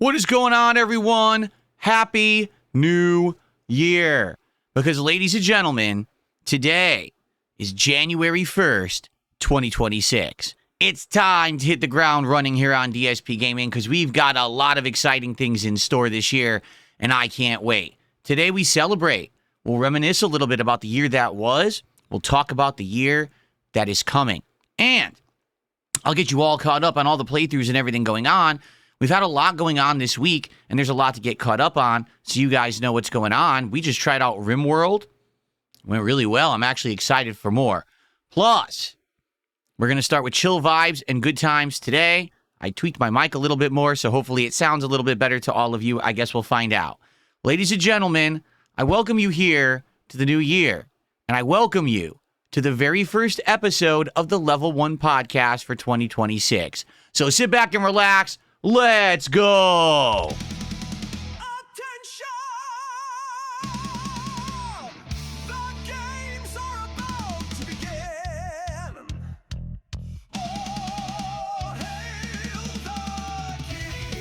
What is going on, everyone? Happy New Year. Because, ladies and gentlemen, today is January 1st, 2026. It's time to hit the ground running here on DSP Gaming because we've got a lot of exciting things in store this year, and I can't wait. Today we celebrate. We'll reminisce a little bit about the year that was. We'll talk about the year that is coming. And I'll get you all caught up on all the playthroughs and everything going on. We've had a lot going on this week, and there's a lot to get caught up on, so you guys know what's going on. We just tried out RimWorld. Went really well. I'm actually excited for more. Plus, we're going to start with chill vibes and good times today. I tweaked my mic a little bit more, so hopefully it sounds a little bit better to all of you. I guess we'll find out. Ladies and gentlemen, I welcome you here to the new year, and I welcome you to the very first episode of the Level 1 podcast for 2026. So sit back and relax. Let's go! Attention! The games are about to begin. All hail the king!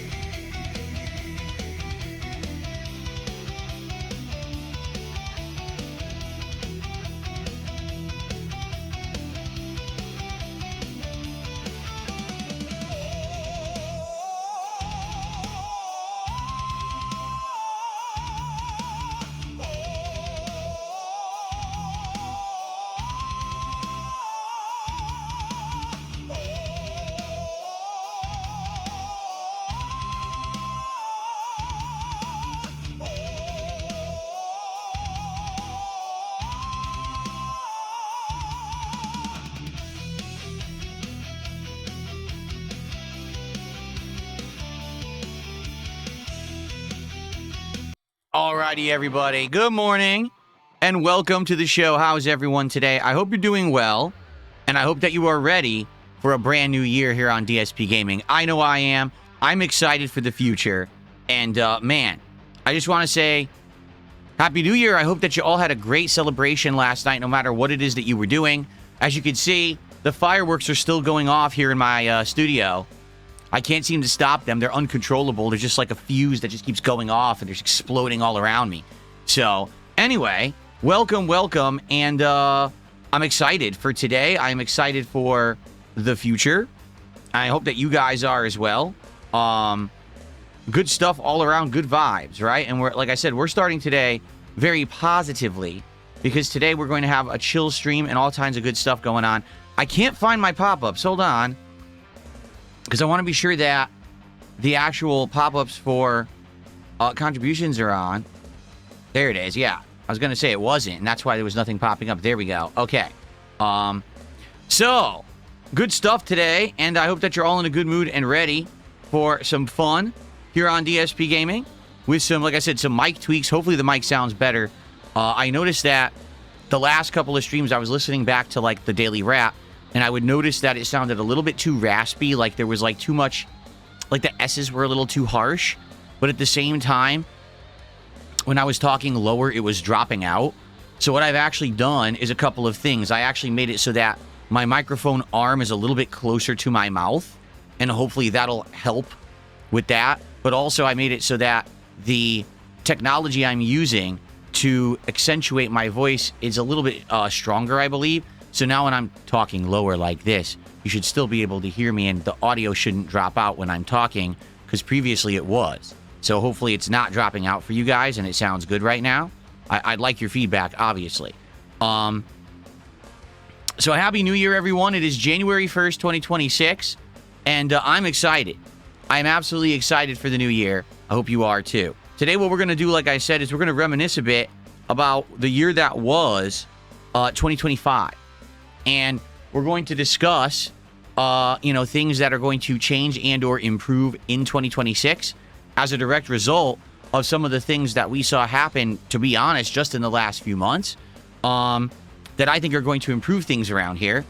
Alrighty, everybody. Good morning, and welcome to the show. How's everyone today? I hope you're doing well, and I hope that you are ready for a brand new year here on DSP Gaming. I know I am. I'm excited for the future, and man, I just want to say Happy New Year. I hope that you all had a great celebration last night, no matter what it is that you were doing. As you can see, the fireworks are still going off here in my studio. I can't seem to stop them. They're uncontrollable. They're just like a fuse that just keeps going off, and they're exploding all around me. So, anyway, welcome, and I'm excited for today. I'm excited for the future. I hope that you guys are as well. Good stuff all around, good vibes, right? And we're, like I said, we're starting today very positively because today we're going to have a chill stream and all kinds of good stuff going on. I can't find my pop-ups. Hold on. Because I want to be sure that the actual pop-ups for contributions are on. There it is, yeah. I was going to say it wasn't, and that's why there was nothing popping up. There we go. Okay. So, good stuff today, and I hope that you're all in a good mood and ready for some fun here on DSP Gaming with some, like I said, some mic tweaks. Hopefully the mic sounds better. I noticed that the last couple of streams I was listening back to, like, the Daily Wrap, and I would notice that it sounded a little bit too raspy, like there was like too much, like the S's were a little too harsh. But at the same time, when I was talking lower, it was dropping out. So what I've actually done is a couple of things. I actually made it so that my microphone arm is a little bit closer to my mouth, and hopefully that'll help with that. But also I made it so that the technology I'm using to accentuate my voice is a little bit stronger, I believe. So now when I'm talking lower like this, you should still be able to hear me, and the audio shouldn't drop out when I'm talking, because previously it was. So hopefully it's not dropping out for you guys, and it sounds good right now. I'd like your feedback, obviously. So Happy New Year, everyone. It is January 1st, 2026, and I'm excited. I'm absolutely excited for the new year. I hope you are, too. Today what we're going to do, like I said, is we're going to reminisce a bit about the year that was 2025. And we're going to discuss, things that are going to change and or improve in 2026 as a direct result of some of the things that we saw happen, to be honest, just in the last few months, that I think are going to improve things around here.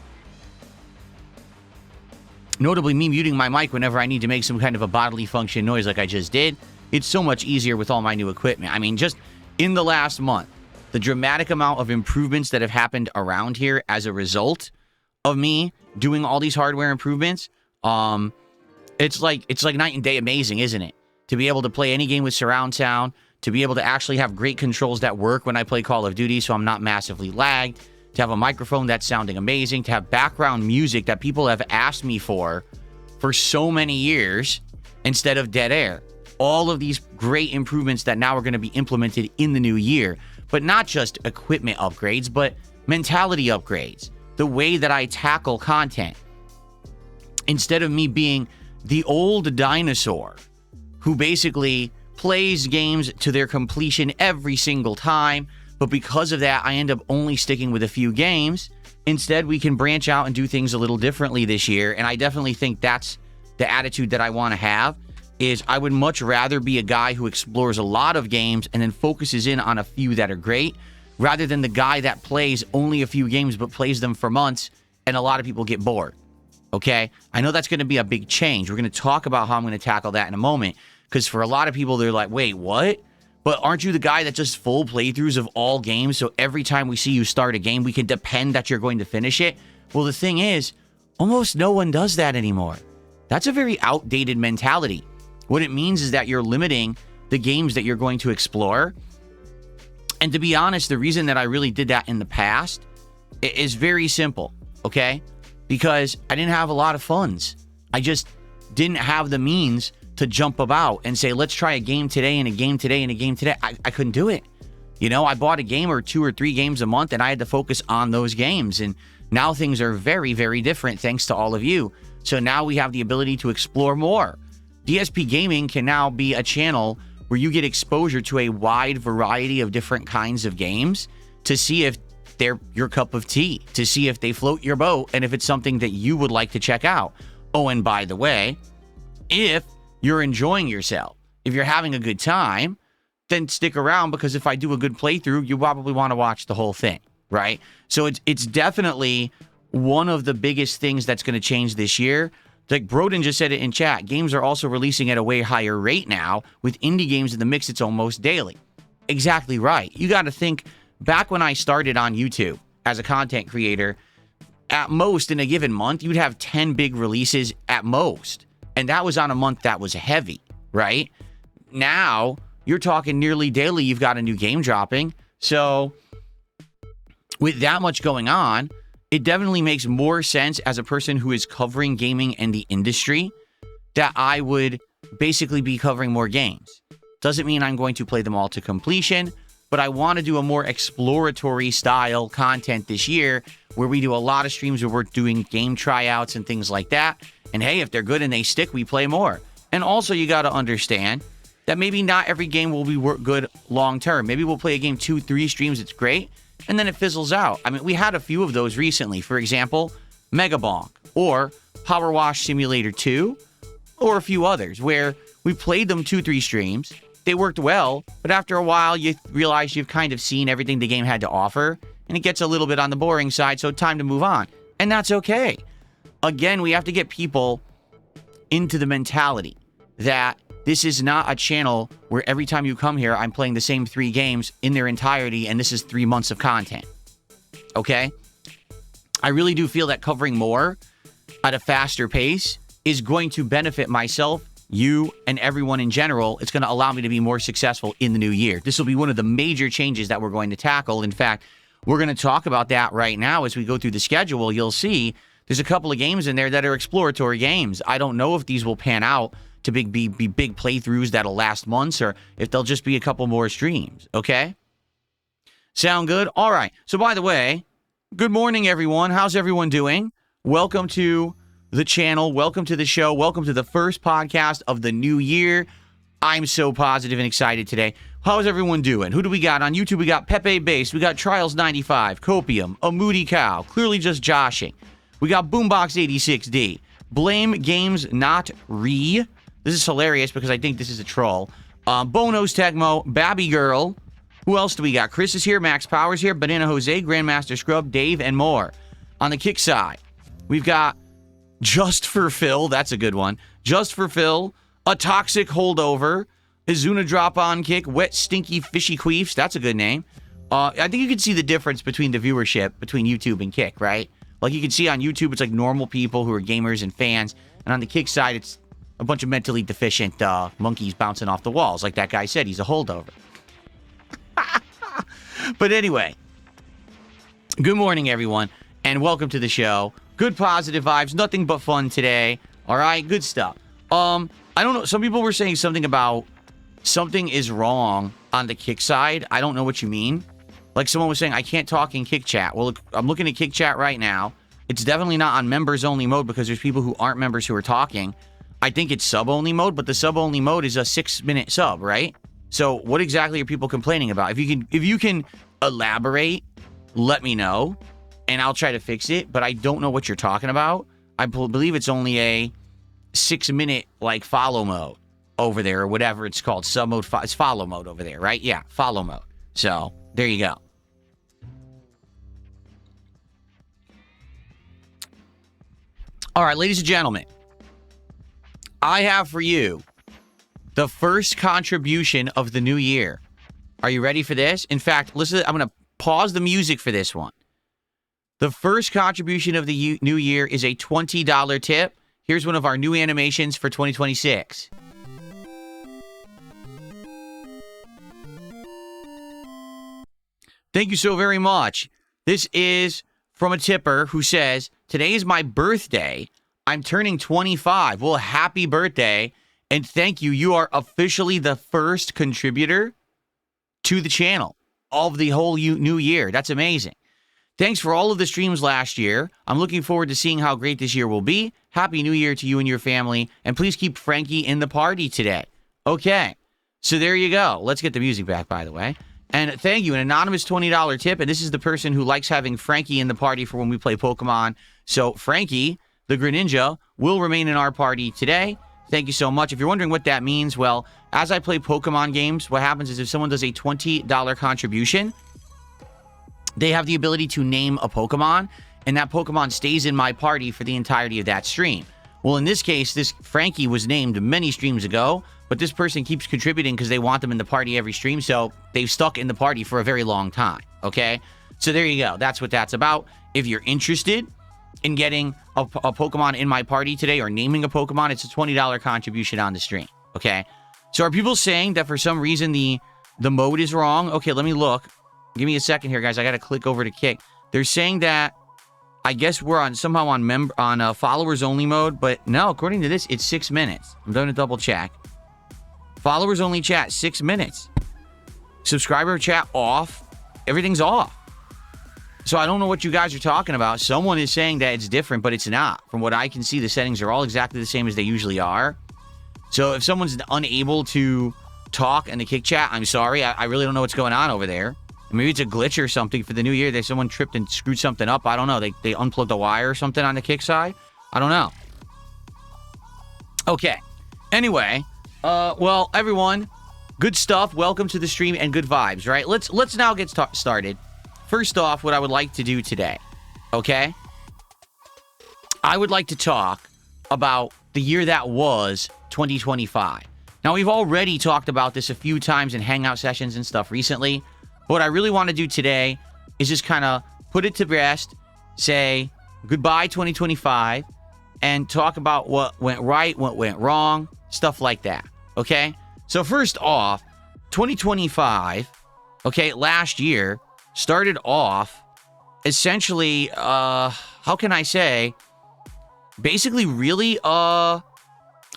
Notably, me muting my mic whenever I need to make some kind of a bodily function noise like I just did. It's so much easier with all my new equipment. I mean, just in the last month, the dramatic amount of improvements that have happened around here as a result of me doing all these hardware improvements, it's like night and day amazing, isn't it? to be able to play any game with surround sound, to be able to actually have great controls that work when I play Call of Duty so I'm not massively lagged, to have a microphone that's sounding amazing, to have background music that people have asked me for so many years instead of dead air. All of these great improvements that now are going to be implemented in the new year. But not just equipment upgrades, but mentality upgrades. The way that I tackle content. Instead of me being the old dinosaur who basically plays games to their completion every single time, but because of that, I end up only sticking with a few games. Instead, we can branch out and do things a little differently this year, and I definitely think that's the attitude that I want to have, is I would much rather be a guy who explores a lot of games and then focuses in on a few that are great, rather than the guy that plays only a few games but plays them for months, and a lot of people get bored. Okay? I know that's going to be a big change. We're going to talk about how I'm going to tackle that in a moment, because for a lot of people, they're like, wait, what? But aren't you the guy that just full playthroughs of all games, so every time we see you start a game, we can depend that you're going to finish it? Well, the thing is, almost no one does that anymore. That's a very outdated mentality. What it means is that you're limiting the games that you're going to explore. And to be honest, the reason that I really did that in the past is very simple, okay? Because I didn't have a lot of funds. I just didn't have the means to jump about and say, let's try a game today and a game today and a game today. I couldn't do it. You know, I bought a game or 2 or 3 games a month and I had to focus on those games. And now things are very, very different thanks to all of you. So now we have the ability to explore more. DSP Gaming can now be a channel where you get exposure to a wide variety of different kinds of games to see if they're your cup of tea, to see if they float your boat, and if it's something that you would like to check out. Oh, and by the way, if you're enjoying yourself, if you're having a good time, then stick around, because if I do a good playthrough, you probably want to watch the whole thing, right? So it's definitely one of the biggest things that's going to change this year. Like Broden just said it in chat, games are also releasing at a way higher rate now. With indie games in the mix, it's almost daily. Exactly right. You got to think, back when I started on YouTube as a content creator, at most in a given month, you'd have 10 big releases at most. And that was on a month that was heavy, right? Now, you're talking nearly daily, you've got a new game dropping. So, with that much going on, it definitely makes more sense as a person who is covering gaming and the industry that I would basically be covering more games. Doesn't mean I'm going to play them all to completion, but I want to do a more exploratory style content this year where we do a lot of streams where we're doing game tryouts and things like that. And hey, if they're good and they stick, we play more. And also, you got to understand that maybe not every game will be good long term. Maybe we'll play a game 2-3 streams, it's great, and then it fizzles out. I mean, we had a few of those recently. For example, Mega Bonk or Power Wash Simulator 2 or a few others where we played them 2-3 streams. They worked well, but after a while, you realize you've kind of seen everything the game had to offer, and it gets a little bit on the boring side, so time to move on. And that's okay. Again, we have to get people into the mentality that this is not a channel where every time you come here, I'm playing the same 3 games in their entirety, and this is 3 months of content. Okay? I really do feel that covering more at a faster pace is going to benefit myself, you, and everyone in general. It's going to allow me to be more successful in the new year. This will be one of the major changes that we're going to tackle. In fact, we're going to talk about that right now as we go through the schedule. You'll see there's a couple of games in there that are exploratory games. I don't know if these will pan out to be big playthroughs that'll last months, or if they'll just be a couple more streams, okay? Sound good? All right. So, by the way, good morning, everyone. How's everyone doing? Welcome to the channel. Welcome to the show. Welcome to the first podcast of the new year. I'm so positive and excited today. How's everyone doing? Who do we got? On YouTube, we got Pepe Base. We got Trials95, Copium, A Moody Cow, Clearly Just Joshing. We got Boombox86D, Blame Games Not Re. This is hilarious because I think this is a troll. Bonos Tegmo, Babby Girl. Who else do we got? Chris is here, Max Powers here, Banana Jose, Grandmaster Scrub, Dave, and more. On the kick side, we've got Just for Phil. That's a good one. Just for Phil, A Toxic Holdover, Izuna Drop On Kick, Wet Stinky Fishy Queefs. That's a good name. I think you can see the difference between the viewership between YouTube and Kick, right? Like you can see on YouTube, it's like normal people who are gamers and fans. And on the Kick side, it's a bunch of mentally deficient monkeys bouncing off the walls. Like that guy said, he's a holdover. But anyway, good morning, everyone, and welcome to the show. Good positive vibes, nothing but fun today. All right, good stuff. I don't know. Some people were saying something about something is wrong on the Kick side. I don't know what you mean. Like someone was saying, I can't talk in Kick Chat. Well, look, I'm looking at Kick Chat right now. It's definitely not on members only mode because there's people who aren't members who are talking. I think it's sub only mode, but the sub only mode is a 6-minute sub, right? So what exactly are people complaining about? If you can elaborate, let me know, and I'll try to fix it. But I don't know what you're talking about. I believe it's only a 6-minute like follow mode over there or whatever it's called. Sub mode, it's follow mode over there, right? Yeah, follow mode. So there you go. All right, ladies and gentlemen, I have for you the first contribution of the new year. Are you ready for this? In fact, listen, I'm going to pause the music for this one. The first contribution of the new year is a $20 tip. Here's one of our new animations for 2026. Thank you so very much. This is from a tipper who says, today is my birthday. I'm turning 25. Well, happy birthday. And thank you. You are officially the first contributor to the channel of the whole new year. That's amazing. Thanks for all of the streams last year. I'm looking forward to seeing how great this year will be. Happy New Year to you and your family. And please keep Frankie in the party today. Okay. So there you go. Let's get the music back, by the way. And thank you. An anonymous $20 tip. And this is the person who likes having Frankie in the party for when we play Pokemon. So Frankie, the Greninja, will remain in our party today. Thank you so much. If you're wondering what that means, well, as I play Pokemon games, what happens is if someone does a $20 contribution, they have the ability to name a Pokemon, and that Pokemon stays in my party for the entirety of that stream. Well, in this case, this Frankie was named many streams ago, but this person keeps contributing because they want them in the party every stream, so they've stuck in the party for a very long time, okay? So there you go. That's what that's about. If you're interested in getting a Pokemon in my party today or naming a Pokemon, it's a $20 contribution on the stream, okay? So are people saying that for some reason the mode is wrong? Okay, let me look. Give me a second here, guys. I got to click over to Kick. They're saying that I guess we're on somehow on followers only mode, but no, according to this, it's 6 minutes. I'm going to double check. Followers only chat, 6 minutes. Subscriber chat off. Everything's off. So I don't know what you guys are talking about. Someone is saying that it's different, but it's not. From what I can see, the settings are all exactly the same as they usually are. So if someone's unable to talk in the Kick chat, I'm sorry. I really don't know what's going on over there. Maybe it's a glitch or something for the new year. Someone tripped and screwed something up. I don't know. They unplugged a wire or something on the Kick side. I don't know. Okay. Anyway, well, everyone, good stuff. Welcome to the stream and good vibes, right? Let's now get started. First off, what I would like to do today, okay? I would like to talk about the year that was 2025. Now, we've already talked about this a few times in Hangout sessions and stuff recently. But what I really want to do today is just kind of put it to rest, say goodbye 2025, and talk about what went right, what went wrong, stuff like that, okay? So first off, 2025, okay, last year, started off essentially, how can I say, basically really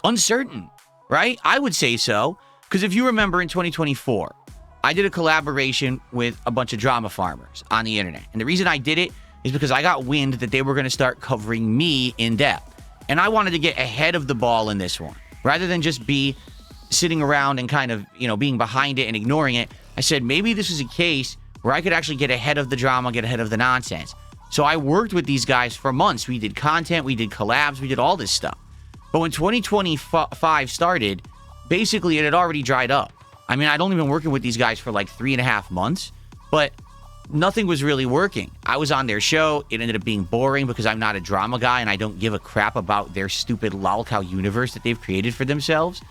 uncertain, right? I would say so, because if you remember in 2024, I did a collaboration with a bunch of drama farmers on the internet. And the reason I did it is because I got wind that they were going to start covering me in depth. And I wanted to get ahead of the ball in this one. Rather than just be sitting around and kind of, being behind it and ignoring it, I said maybe this is a case where I could actually get ahead of the drama, get ahead of the nonsense. So I worked with these guys for months. We did content, we did collabs, we did all this stuff. But when 2025 started, basically it had already dried up. I mean, I'd only been working with these guys for like 3.5 months, but nothing was really working. I was on their show. It ended up being boring because I'm not a drama guy and I don't give a crap about their stupid lolcow universe that they've created for themselves.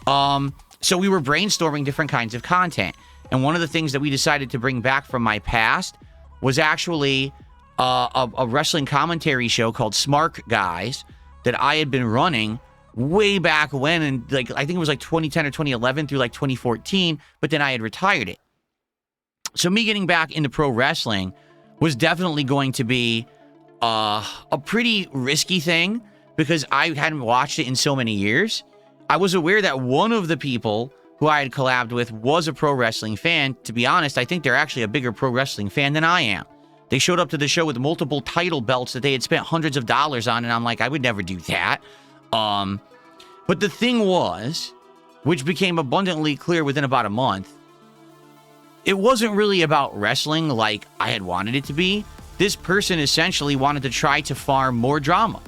So we were brainstorming different kinds of content. And one of the things that we decided to bring back from my past was actually a wrestling commentary show called Smart Guys that I had been running way back when, and like I think it was like 2010 or 2011 through like 2014, but then I had retired it. So me getting back into pro wrestling was definitely going to be a pretty risky thing because I hadn't watched it in so many years. I was aware that one of the people who I had collabed with was a pro wrestling fan. To be honest, I think they're actually a bigger pro wrestling fan than I am. They showed up to the show with multiple title belts that they had spent hundreds of dollars on, and I'm like, I would never do that. But the thing was, which became abundantly clear within about a month, it wasn't really about wrestling like I had wanted it to be. This person essentially wanted to try to farm more drama.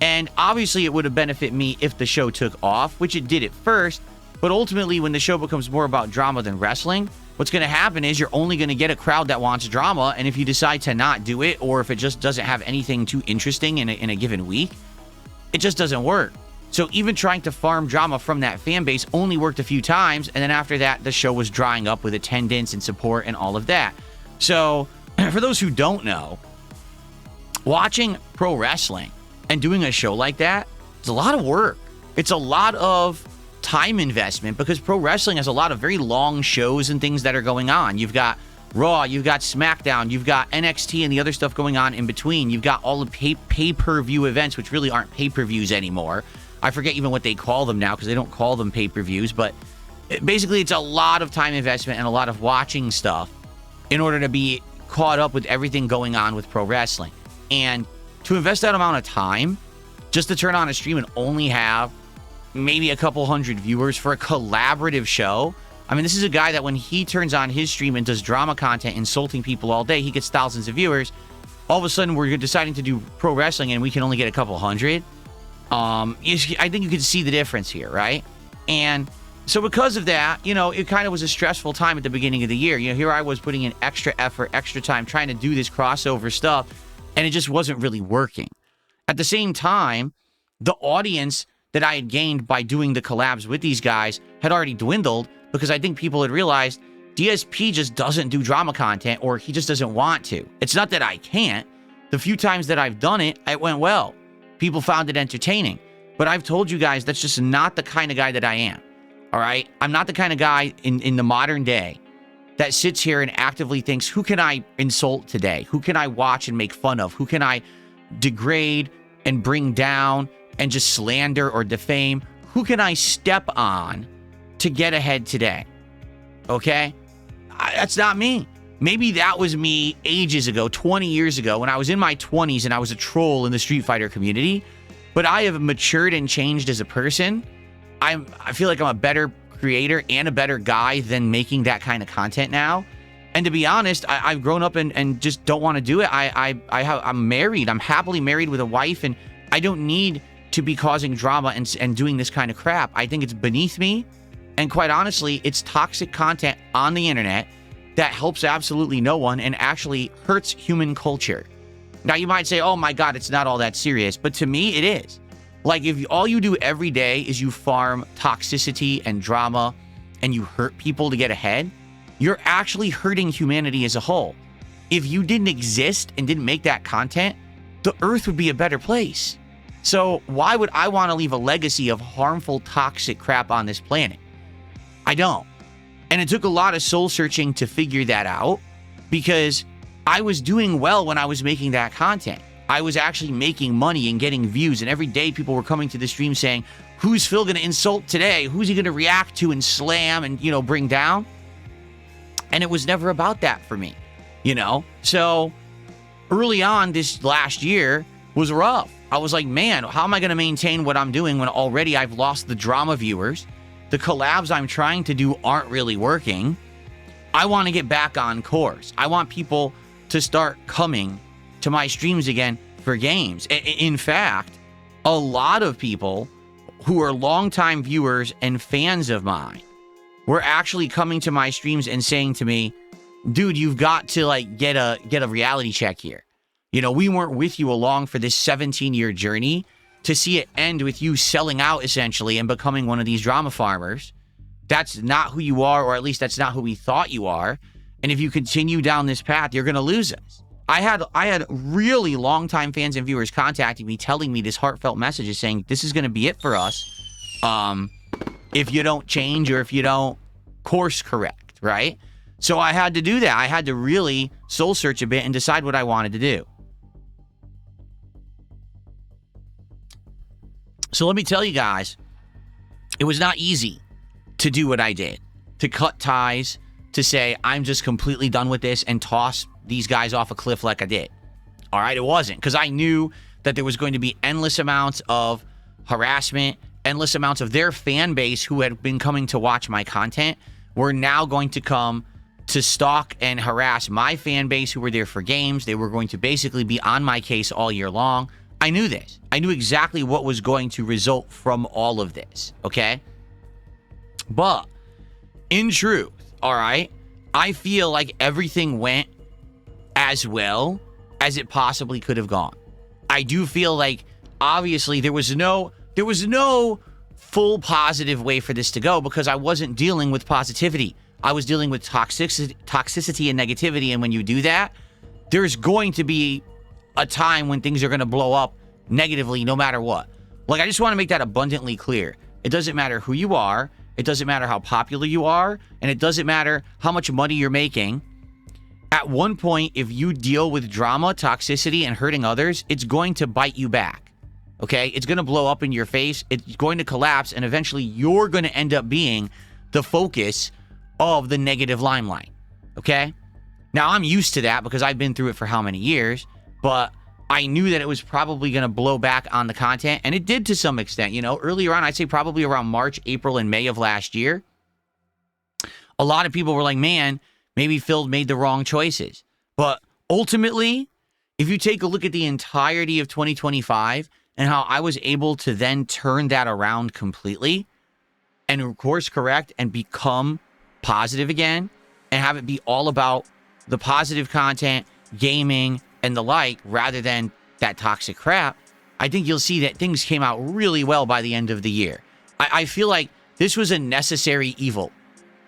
And obviously it would have benefited me if the show took off, which it did at first. But ultimately, when the show becomes more about drama than wrestling, what's going to happen is you're only going to get a crowd that wants drama. And if you decide to not do it, or if it just doesn't have anything too interesting in a given week, it just doesn't work. So even trying to farm drama from that fan base only worked a few times. And then after that, the show was drying up with attendance and support and all of that. So for those who don't know, watching pro wrestling and doing a show like that, it's a lot of work. It's a lot of time investment because pro wrestling has a lot of very long shows and things that are going on. You've got Raw, you've got SmackDown, you've got NXT and the other stuff going on in between. You've got all the pay-per-view events, which really aren't pay-per-views anymore. I forget even what they call them now because they don't call them pay-per-views, but basically it's a lot of time investment and a lot of watching stuff in order to be caught up with everything going on with pro wrestling. And to invest that amount of time just to turn on a stream and only have maybe a couple hundred viewers for a collaborative show. I mean, this is a guy that when he turns on his stream and does drama content, insulting people all day, he gets thousands of viewers. All of a sudden, we're deciding to do pro wrestling and we can only get a couple hundred. I think you can see the difference here, right? And so because of that, it kind of was a stressful time at the beginning of the year. Here I was putting in extra effort, extra time, trying to do this crossover stuff, and it just wasn't really working. At the same time, the audience that I had gained by doing the collabs with these guys had already dwindled because I think people had realized DSP just doesn't do drama content, or he just doesn't want to. It's not that I can't. The few times that I've done it, it went well. People found it entertaining. But I've told you guys that's just not the kind of guy that I am. All right? I'm not the kind of guy in the modern day that sits here and actively thinks, who can I insult today? Who can I watch and make fun of? Who can I degrade and bring down and just slander or defame? Who can I step on to get ahead today? Okay? That's not me. Maybe that was me ages ago, 20 years ago, when I was in my 20s and I was a troll in the Street Fighter community. But I have matured and changed as a person. I feel like I'm a better creator and a better guy than making that kind of content now. And to be honest, I've grown up and just don't want to do it. I'm married. I'm happily married with a wife, and I don't need to be causing drama and doing this kind of crap. I think it's beneath me. And quite honestly, it's toxic content on the internet that helps absolutely no one and actually hurts human culture. Now, you might say, oh my God, it's not all that serious. But to me, it is. Like, if all you do every day is you farm toxicity and drama and you hurt people to get ahead, you're actually hurting humanity as a whole. If you didn't exist and didn't make that content, the earth would be a better place. So why would I want to leave a legacy of harmful, toxic crap on this planet? I don't. And it took a lot of soul searching to figure that out, because I was doing well when I was making that content. I was actually making money and getting views, and every day people were coming to the stream saying, who's Phil going to insult today? Who's he going to react to and slam and, bring down? And it was never about that for me, So early on this last year was rough. I was like, man, how am I going to maintain what I'm doing when already I've lost the drama viewers? The collabs I'm trying to do aren't really working. I want to get back on course. I want people to start coming to my streams again for games. In fact, a lot of people who are longtime viewers and fans of mine were actually coming to my streams and saying to me, dude, you've got to get a reality check here. We weren't with you along for this 17-year journey. To see it end with you selling out essentially and becoming one of these drama farmers, that's not who you are, or at least that's not who we thought you are. And if you continue down this path, you're going to lose us. I had really longtime fans and viewers contacting me, telling me this heartfelt messages saying, this is going to be it for us. if you don't change or if you don't course correct, right? So I had to do that. I had to really soul search a bit and decide what I wanted to do. So let me tell you guys, it was not easy to do what I did, to cut ties, to say, I'm just completely done with this and toss these guys off a cliff like I did. All right, it wasn't, because I knew that there was going to be endless amounts of harassment, endless amounts of their fan base who had been coming to watch my content were now going to come to stalk and harass my fan base who were there for games. They were going to basically be on my case all year long. I knew this. I knew exactly what was going to result from all of this, okay? But in truth, all right, I feel like everything went as well as it possibly could have gone. I do feel like obviously there was no full positive way for this to go because I wasn't dealing with positivity. I was dealing with toxicity and negativity, and when you do that, there's going to be a time when things are going to blow up negatively no matter what. Like, I just want to make that abundantly clear. It doesn't matter who you are, it doesn't matter how popular you are, and it doesn't matter how much money you're making. At one point, if you deal with drama, toxicity, and hurting others, it's going to bite you back. Okay? It's going to blow up in your face. It's going to collapse, and eventually you're going to end up being the focus of the negative limelight. Okay? Now, I'm used to that because I've been through it for how many years, but I knew that it was probably going to blow back on the content, and it did to some extent. You know, earlier on, I'd say probably around March, April, and May of last year, a lot of people were like, man, maybe Phil made the wrong choices. But ultimately, if you take a look at the entirety of 2025 and how I was able to then turn that around completely and course correct and become positive again and have it be all about the positive content, gaming, and the like, rather than that toxic crap, I think you'll see that things came out really well by the end of the year. I feel like this was a necessary evil.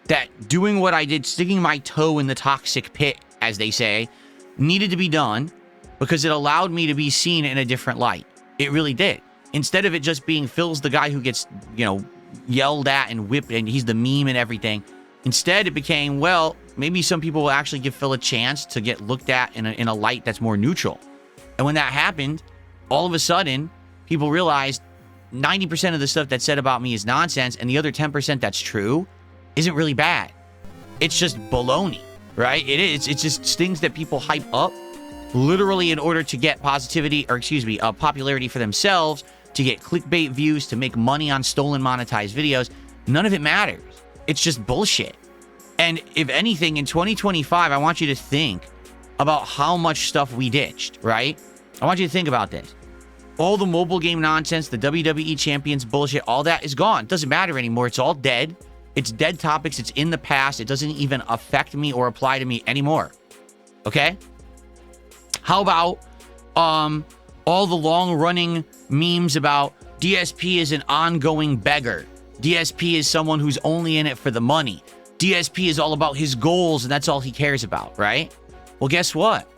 That doing what I did, sticking my toe in the toxic pit, as they say, needed to be done because it allowed me to be seen in a different light. It really did. Instead of it just being Phil's the guy who gets, you know, yelled at and whipped and he's the meme and everything. Instead, it became, well, maybe some people will actually give Phil a chance to get looked at in a light that's more neutral. And when that happened, all of a sudden, people realized 90% of the stuff that's said about me is nonsense, and the other 10% that's true isn't really bad. It's just baloney, right? It is. It's just things that people hype up literally in order to get popularity for themselves, to get clickbait views, to make money on stolen monetized videos. None of it matters. It's just bullshit. And if anything, in 2025, I want you to think about how much stuff we ditched, right? I want you to think about this. All the mobile game nonsense, the WWE champions bullshit, all that is gone. It doesn't matter anymore. It's all dead. It's dead topics. It's in the past. It doesn't even affect me or apply to me anymore. Okay? How about all the long-running memes about DSP is an ongoing beggar? DSP is someone who's only in it for the money. DSP is all about his goals, and that's all he cares about, right? Well, guess what?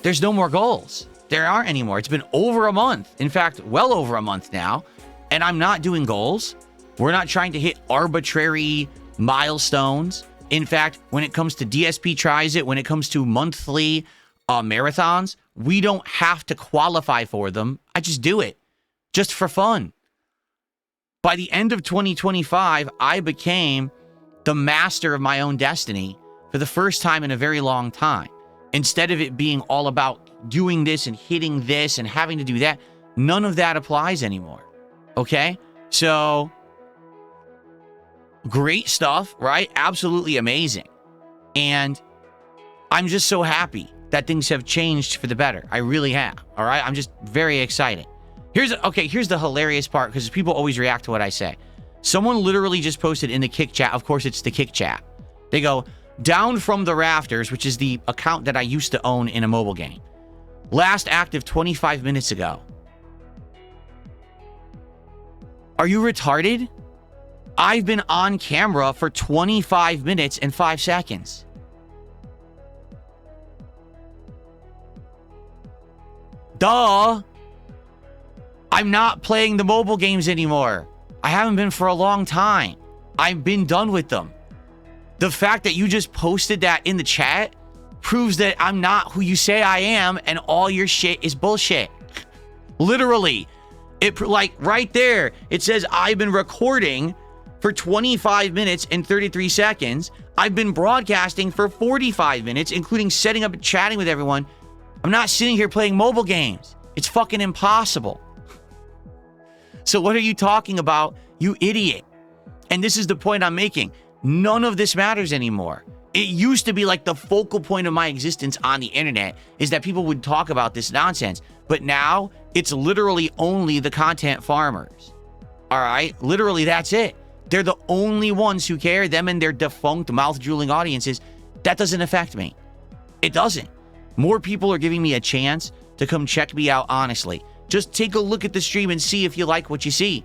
There's no more goals. There aren't anymore. It's been over a month. In fact, well over a month now, and I'm not doing goals. We're not trying to hit arbitrary milestones. In fact, when it comes to DSP tries it, when it comes to monthly marathons, we don't have to qualify for them. I just do it just for fun. By the end of 2025, I became the master of my own destiny for the first time in a very long time. Instead of it being all about doing this and hitting this and having to do that, none of that applies anymore. Okay? So, great stuff, right? Absolutely amazing. And I'm just so happy that things have changed for the better. I really have. All right? I'm just very excited. Here's the hilarious part, because people always react to what I say. Someone literally just posted in the Kick Chat. Of course, it's the Kick Chat. They go, Down from the Rafters, which is the account that I used to own in a mobile game. Last active 25 minutes ago. Are you retarded? I've been on camera for 25 minutes and 5 seconds. Duh. I'm not playing the mobile games anymore. I haven't been for a long time. I've been done with them. The fact that you just posted that in the chat proves that I'm not who you say I am, and all your shit is bullshit. Literally. Like right there, it says I've been recording for 25 minutes and 33 seconds. I've been broadcasting for 45 minutes, including setting up and chatting with everyone. I'm not sitting here playing mobile games. It's fucking impossible. So what are you talking about, you idiot? And this is the point I'm making. None of this matters anymore. It used to be like the focal point of my existence on the internet is that people would talk about this nonsense. But now it's literally only the content farmers. All right? Literally, that's it. They're the only ones who care, them and their defunct mouth-drooling audiences. That doesn't affect me. It doesn't. More people are giving me a chance to come check me out honestly. Just take a look at the stream and see if you like what you see.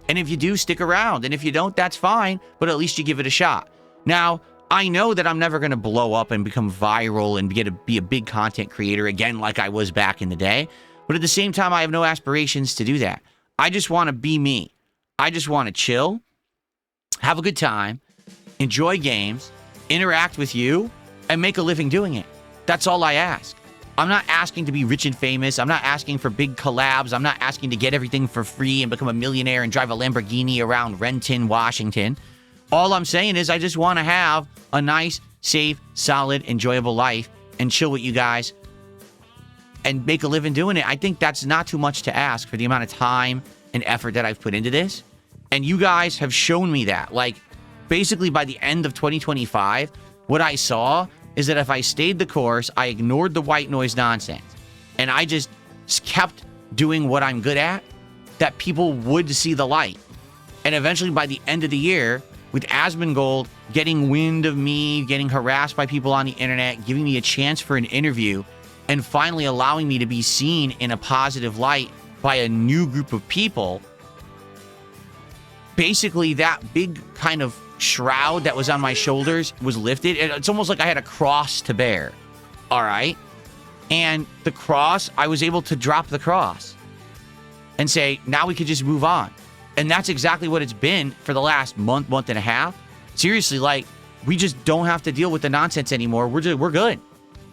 And if you do, stick around. And if you don't, that's fine, but at least you give it a shot. Now, I know that I'm never going to blow up and become viral and be a big content creator again like I was back in the day. But at the same time, I have no aspirations to do that. I just want to be me. I just want to chill, have a good time, enjoy games, interact with you, and make a living doing it. That's all I ask. I'm not asking to be rich and famous. I'm not asking for big collabs. I'm not asking to get everything for free and become a millionaire and drive a Lamborghini around Renton, Washington. All I'm saying is I just want to have a nice, safe, solid, enjoyable life and chill with you guys and make a living doing it. I think that's not too much to ask for the amount of time and effort that I've put into this. And you guys have shown me that. Like, basically by the end of 2025, what I saw is that if I stayed the course, I ignored the white noise nonsense, and I just kept doing what I'm good at, that people would see the light. And eventually by the end of the year, with Asmongold getting wind of me, getting harassed by people on the internet, giving me a chance for an interview, and finally allowing me to be seen in a positive light by a new group of people, basically that big kind of shroud that was on my shoulders was lifted. It's almost like I had a cross to bear. All right. And the cross, I was able to drop the cross and say, now we could just move on. And that's exactly what it's been for the last month and a half. Seriously, like, we just don't have to deal with the nonsense anymore. We're good.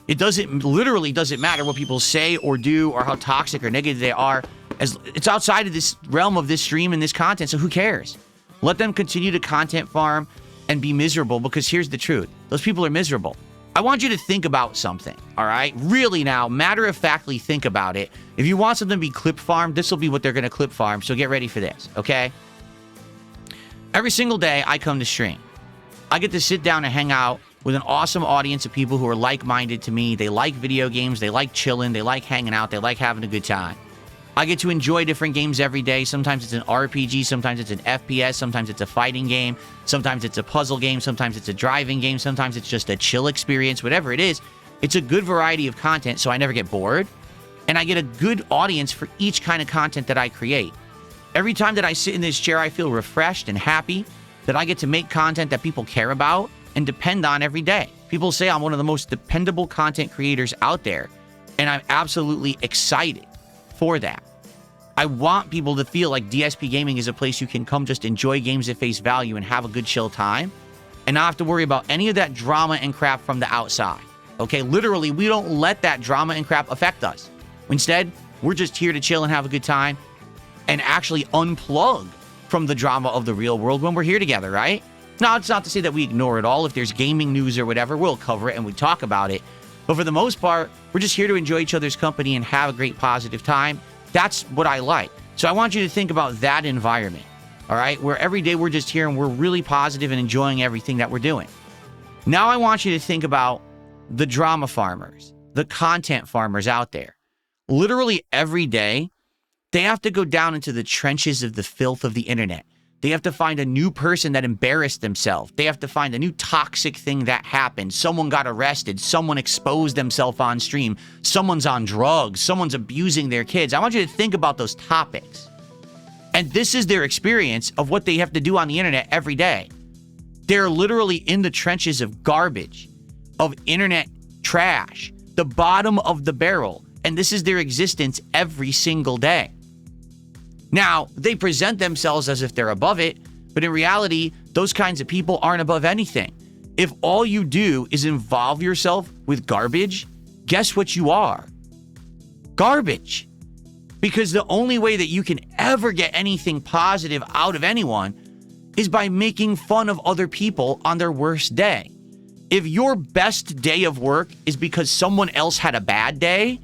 It literally doesn't matter what people say or do or how toxic or negative they are. As it's outside of this realm of this stream and this content, so who cares? Let them continue to content farm and be miserable, because here's the truth. Those people are miserable. I want you to think about something, all right? Really now, matter-of-factly think about it. If you want something to be clip farmed, this will be what they're going to clip farm, so get ready for this, okay? Every single day, I come to stream. I get to sit down and hang out with an awesome audience of people who are like-minded to me. They like video games. They like chilling. They like hanging out. They like having a good time. I get to enjoy different games every day. Sometimes it's an RPG, sometimes it's an FPS, sometimes it's a fighting game, sometimes it's a puzzle game, sometimes it's a driving game, sometimes it's just a chill experience, whatever it is. It's a good variety of content, so I never get bored. And I get a good audience for each kind of content that I create. Every time that I sit in this chair, I feel refreshed and happy that I get to make content that people care about and depend on every day. People say I'm one of the most dependable content creators out there, and I'm absolutely excited for that. I want people to feel like DSP Gaming is a place you can come just enjoy games at face value and have a good chill time and not have to worry about any of that drama and crap from the outside. Okay, literally, we don't let that drama and crap affect us. Instead, we're just here to chill and have a good time and actually unplug from the drama of the real world when we're here together, right? Now, it's not to say that we ignore it all. If there's gaming news or whatever, we'll cover it and we talk about it. But for the most part, we're just here to enjoy each other's company and have a great positive time. That's what I like. So I want you to think about that environment, all right? Where every day we're just here and we're really positive and enjoying everything that we're doing. Now I want you to think about the drama farmers, the content farmers out there. Literally every day, they have to go down into the trenches of the filth of the internet. They have to find a new person that embarrassed themselves. They have to find a new toxic thing that happened. Someone got arrested. Someone exposed themselves on stream. Someone's on drugs. Someone's abusing their kids. I want you to think about those topics. And this is their experience of what they have to do on the internet every day. They're literally in the trenches of garbage, of internet trash, the bottom of the barrel. And this is their existence every single day. Now, they present themselves as if they're above it, but in reality, those kinds of people aren't above anything. If all you do is involve yourself with garbage, guess what you are? Garbage. Because the only way that you can ever get anything positive out of anyone is by making fun of other people on their worst day. If your best day of work is because someone else had a bad day,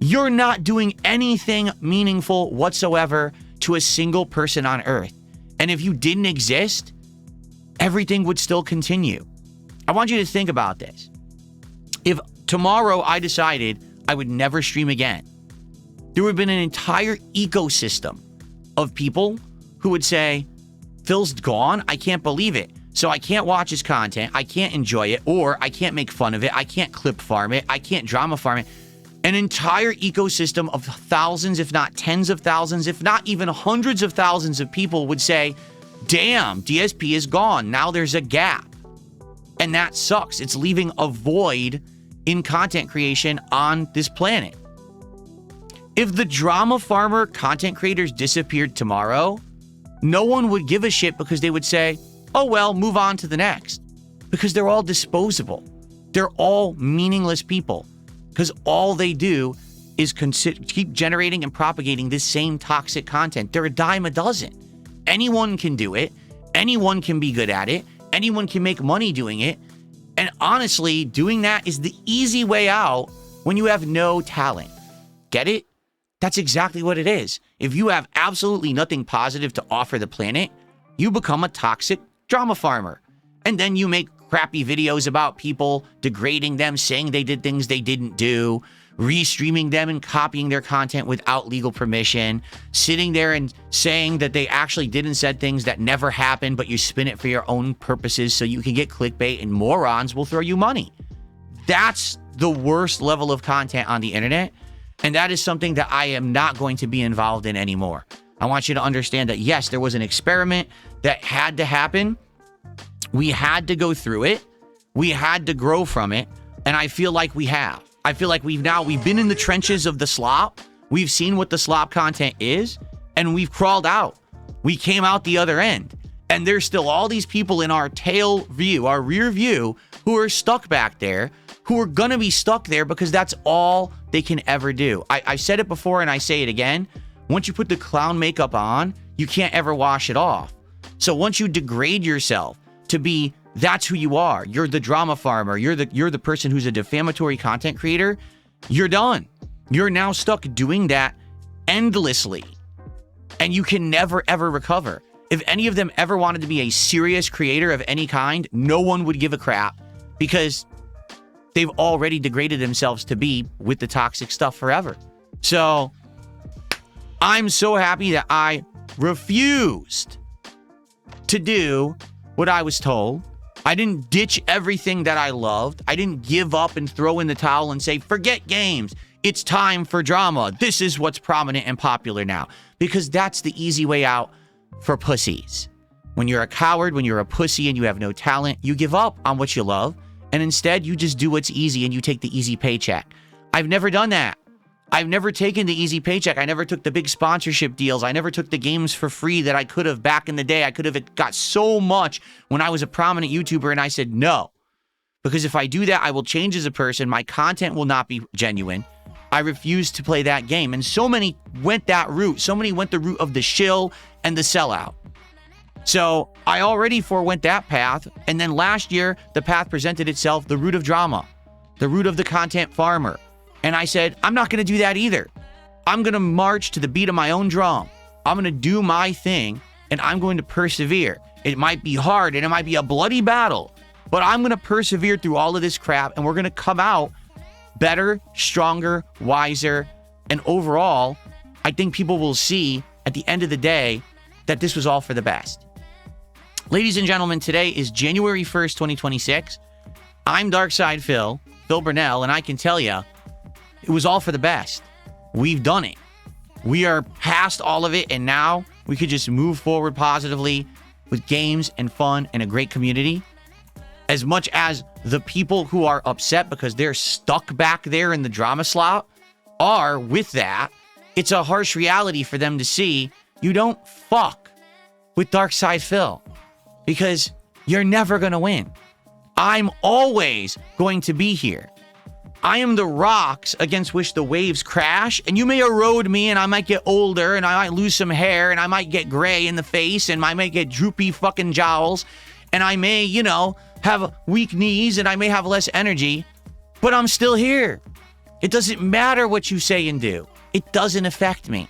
you're not doing anything meaningful whatsoever to a single person on earth. And if you didn't exist, everything would still continue. I want you to think about this. If tomorrow I decided I would never stream again, there would have been an entire ecosystem of people who would say, Phil's gone? I can't believe it. So I can't watch his content, I can't enjoy it, or I can't make fun of it, I can't clip farm it, I can't drama farm it. An entire ecosystem of thousands, if not tens of thousands, if not even hundreds of thousands of people would say, damn, DSP is gone. Now there's a gap. And that sucks. It's leaving a void in content creation on this planet. If the drama farmer content creators disappeared tomorrow, no one would give a shit because they would say, oh, well, move on to the next. Because they're all disposable. They're all meaningless people. Because all they do is keep generating and propagating this same toxic content. They're a dime a dozen. Anyone can do it. Anyone can be good at it. Anyone can make money doing it. And honestly, doing that is the easy way out when you have no talent. Get it? That's exactly what it is. If you have absolutely nothing positive to offer the planet, you become a toxic drama farmer. And then you make crappy videos about people, degrading them, saying they did things they didn't do, restreaming them and copying their content without legal permission, sitting there and saying that they actually did and said things that never happened, but you spin it for your own purposes so you can get clickbait and morons will throw you money. That's the worst level of content on the internet. And that is something that I am not going to be involved in anymore. I want you to understand that, yes, there was an experiment that had to happen. We had to go through it. We had to grow from it. And I feel like we have. I feel like we've been in the trenches of the slop. We've seen what the slop content is, and we've crawled out. We came out the other end. And there's still all these people in our tail view, our rear view, who are stuck back there, who are going to be stuck there because that's all they can ever do. I've said it before and I say it again. Once you put the clown makeup on, you can't ever wash it off. So once you degrade yourself to be, that's who you are. You're the drama farmer. You're the person who's a defamatory content creator. You're done. You're now stuck doing that endlessly. And you can never, ever recover. If any of them ever wanted to be a serious creator of any kind, no one would give a crap because they've already degraded themselves to be with the toxic stuff forever. So I'm so happy that I refused to do what I was told. I didn't ditch everything that I loved. I didn't give up and throw in the towel and say, forget games. It's time for drama. This is what's prominent and popular now. Because that's the easy way out for pussies. When you're a coward, when you're a pussy and you have no talent, you give up on what you love. And instead, you just do what's easy and you take the easy paycheck. I've never done that. I've never taken the easy paycheck. I never took the big sponsorship deals. I never took the games for free that I could have back in the day. I could have got so much when I was a prominent YouTuber, and I said no. Because if I do that, I will change as a person. My content will not be genuine. I refuse to play that game. And so many went that route. So many went the route of the shill and the sellout. So I already forewent that path. And then last year, the path presented itself, the route of drama, the route of the content farmer. And I said, I'm not going to do that either. I'm going to march to the beat of my own drum. I'm going to do my thing, and I'm going to persevere. It might be hard, and it might be a bloody battle, but I'm going to persevere through all of this crap, and we're going to come out better, stronger, wiser, and overall, I think people will see at the end of the day that this was all for the best. Ladies and gentlemen, today is January 1st, 2026. I'm Darkside Phil Burnell, and I can tell you, it was all for the best. We've done it. We are past all of it, and now we could just move forward positively with games and fun and a great community. As much as the people who are upset because they're stuck back there in the drama slot are with that, it's a harsh reality for them to see. You don't fuck with Darkside Phil because you're never going to win. I'm always going to be here. I am the rocks against which the waves crash, and you may erode me, and I might get older, and I might lose some hair, and I might get gray in the face, and I might get droopy fucking jowls, and I may, you know, have weak knees, and I may have less energy, but I'm still here. It doesn't matter what you say and do. It doesn't affect me.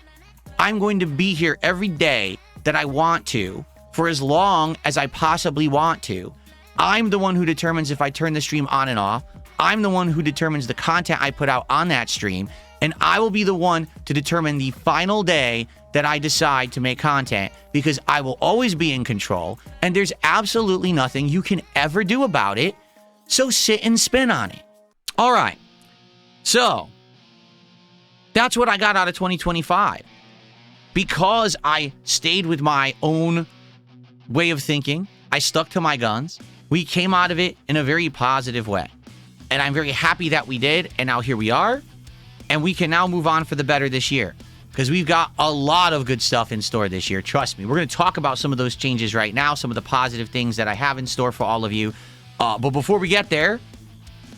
I'm going to be here every day that I want to, for as long as I possibly want to. I'm the one who determines if I turn the stream on and off. I'm the one who determines the content I put out on that stream, and I will be the one to determine the final day that I decide to make content, because I will always be in control, and there's absolutely nothing you can ever do about it, so sit and spin on it. All right, so that's what I got out of 2025. Because I stayed with my own way of thinking, I stuck to my guns, we came out of it in a very positive way. And I'm very happy that we did, and now here we are, and we can now move on for the better this year, because we've got a lot of good stuff in store this year. Trust me. We're going to talk about some of those changes right now, some of the positive things that I have in store for all of you. But before we get there,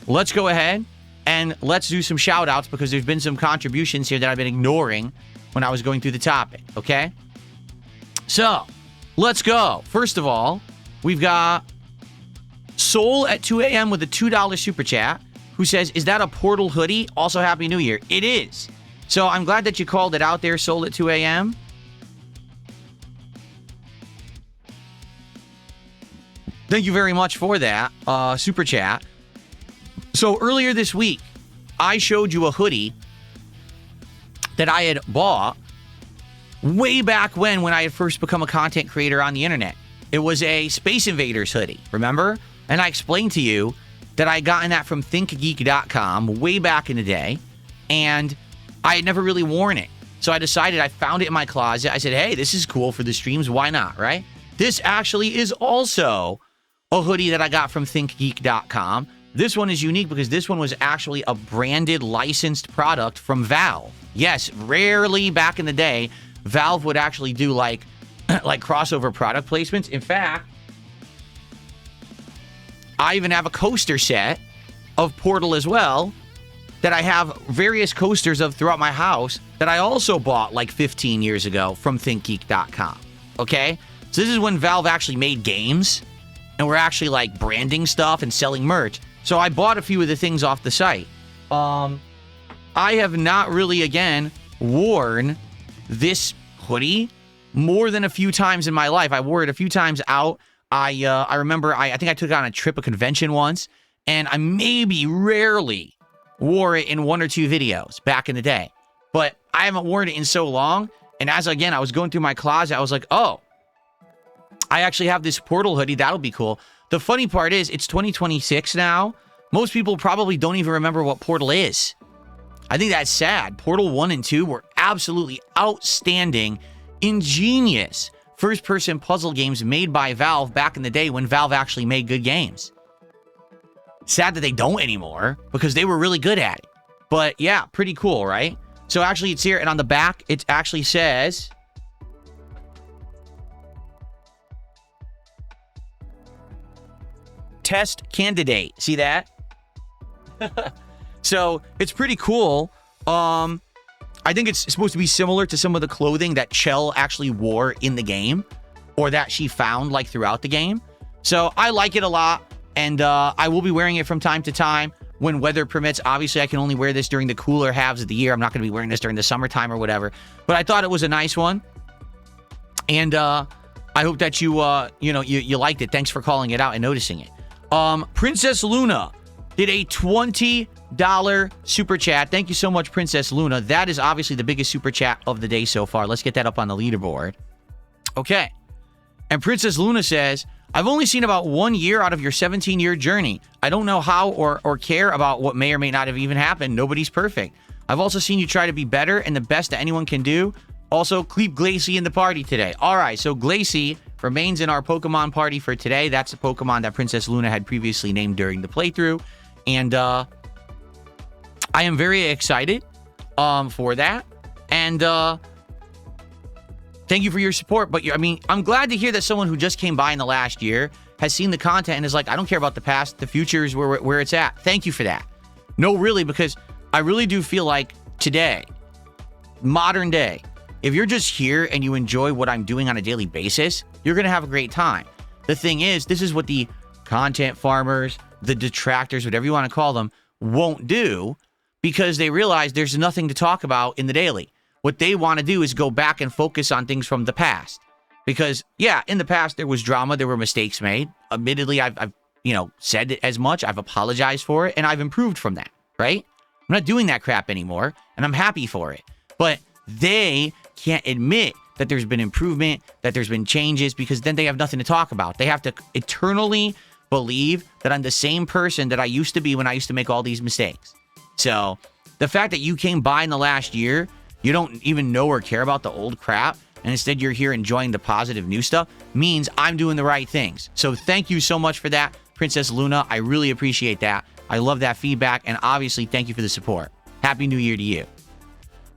let's go ahead and let's do some shout outs, because there's been some contributions here that I've been ignoring when I was going through the topic, okay? So, let's go. First of all, we've got Soul at 2 a.m. with a $2 super chat, who says, is that a Portal hoodie? Also, Happy New Year. It is. So I'm glad that you called it out there, Soul at 2 a.m. Thank you very much for that super chat. So earlier this week, I showed you a hoodie that I had bought way back when I had first become a content creator on the internet. It was a Space Invaders hoodie, remember? And I explained to you that I had gotten that from thinkgeek.com way back in the day, and I had never really worn it. So I decided, I found it in my closet. I said, hey, this is cool for the streams. Why not, right? This actually is also a hoodie that I got from thinkgeek.com. This one is unique because this one was actually a branded, licensed product from Valve. Yes, rarely back in the day, Valve would actually do like crossover product placements. In fact, I even have a coaster set of Portal as well that I have various coasters of throughout my house that I also bought like 15 years ago from thinkgeek.com. Okay? So this is when Valve actually made games and we're actually like branding stuff and selling merch. So I bought a few of the things off the site. I have not really, again, worn this hoodie more than a few times in my life. I wore it a few times out. I remember, I think I took it on a trip, a convention once, and I maybe rarely wore it in one or two videos back in the day. But I haven't worn it in so long, and as, again, I was going through my closet, I was like, oh, I actually have this Portal hoodie. That'll be cool. The funny part is, it's 2026 now. Most people probably don't even remember what Portal is. I think that's sad. Portal 1 and 2 were absolutely outstanding, ingenious first-person puzzle games made by Valve back in the day when Valve actually made good games. Sad that they don't anymore, because they were really good at it. But yeah, pretty cool, right? So actually it's here, and on the back, it actually says, test candidate. See that? So it's pretty cool. I think it's supposed to be similar to some of the clothing that Chell actually wore in the game, or that she found like throughout the game. So I like it a lot, and I will be wearing it from time to time when weather permits. Obviously, I can only wear this during the cooler halves of the year. I'm not going to be wearing this during the summertime or whatever. But I thought it was a nice one, and I hope that you liked it. Thanks for calling it out and noticing it. Princess Luna did a $20 super chat. Thank you so much, Princess Luna. That is obviously the biggest super chat of the day so far. Let's get that up on the leaderboard. Okay. And Princess Luna says, I've only seen about 1 year out of your 17-year journey. I don't know how or care about what may or may not have even happened. Nobody's perfect. I've also seen you try to be better and the best that anyone can do. Also, keep Glacie in the party today. All right, so Glacie remains in our Pokemon party for today. That's the Pokemon that Princess Luna had previously named during the playthrough. And I am very excited for that. And thank you for your support. But I mean, I'm glad to hear that someone who just came by in the last year has seen the content and is like, I don't care about the past. The future is where it's at. Thank you for that. No, really, because I really do feel like today, modern day, if you're just here and you enjoy what I'm doing on a daily basis, you're going to have a great time. The thing is, this is what the content farmers, the detractors, whatever you want to call them, won't do, because they realize there's nothing to talk about in the daily. What they want to do is go back and focus on things from the past. Because, yeah, in the past, there was drama, there were mistakes made. Admittedly, I've said it as much. I've apologized for it, and I've improved from that, right? I'm not doing that crap anymore, and I'm happy for it. But they can't admit that there's been improvement, that there's been changes, because then they have nothing to talk about. They have to eternally believe that I'm the same person that I used to be when I used to make all these mistakes. So the fact that you came by in the last year, you don't even know or care about the old crap, and instead you're here enjoying the positive new stuff, means I'm doing the right things. So thank you so much for that, Princess Luna. I really appreciate that. I love that feedback, and obviously thank you for the support. Happy New Year to you.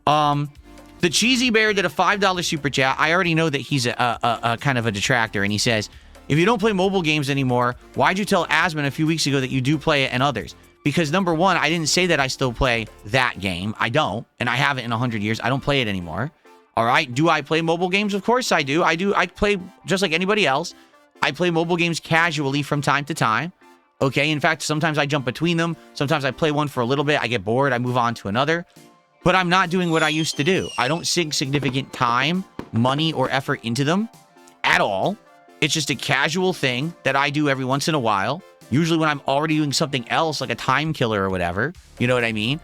The Cheesy Bear did a $5 super chat. I already know that he's a kind of a detractor, and he says, if you don't play mobile games anymore, why'd you tell Asmon a few weeks ago that you do play it and others? Because number one, I didn't say that I still play that game. I don't, and I haven't in 100 years. I don't play it anymore. All right. Do I play mobile games? Of course I do. I play just like anybody else. I play mobile games casually from time to time. Okay. In fact, sometimes I jump between them. Sometimes I play one for a little bit. I get bored. I move on to another. But I'm not doing what I used to do. I don't sink significant time, money, or effort into them at all. It's just a casual thing that I do every once in a while. Usually when I'm already doing something else, like a time killer or whatever. You know what I mean?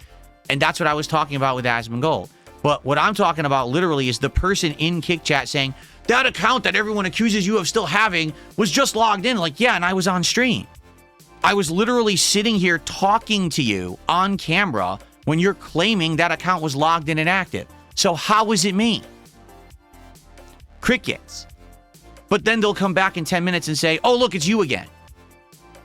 And that's what I was talking about with Asmongold. But what I'm talking about literally is the person in Kick Chat saying, that account that everyone accuses you of still having was just logged in. Like, yeah, and I was on stream. I was literally sitting here talking to you on camera when you're claiming that account was logged in and active. So how is it me? Crickets. But then they'll come back in 10 minutes and say, oh, look, it's you again.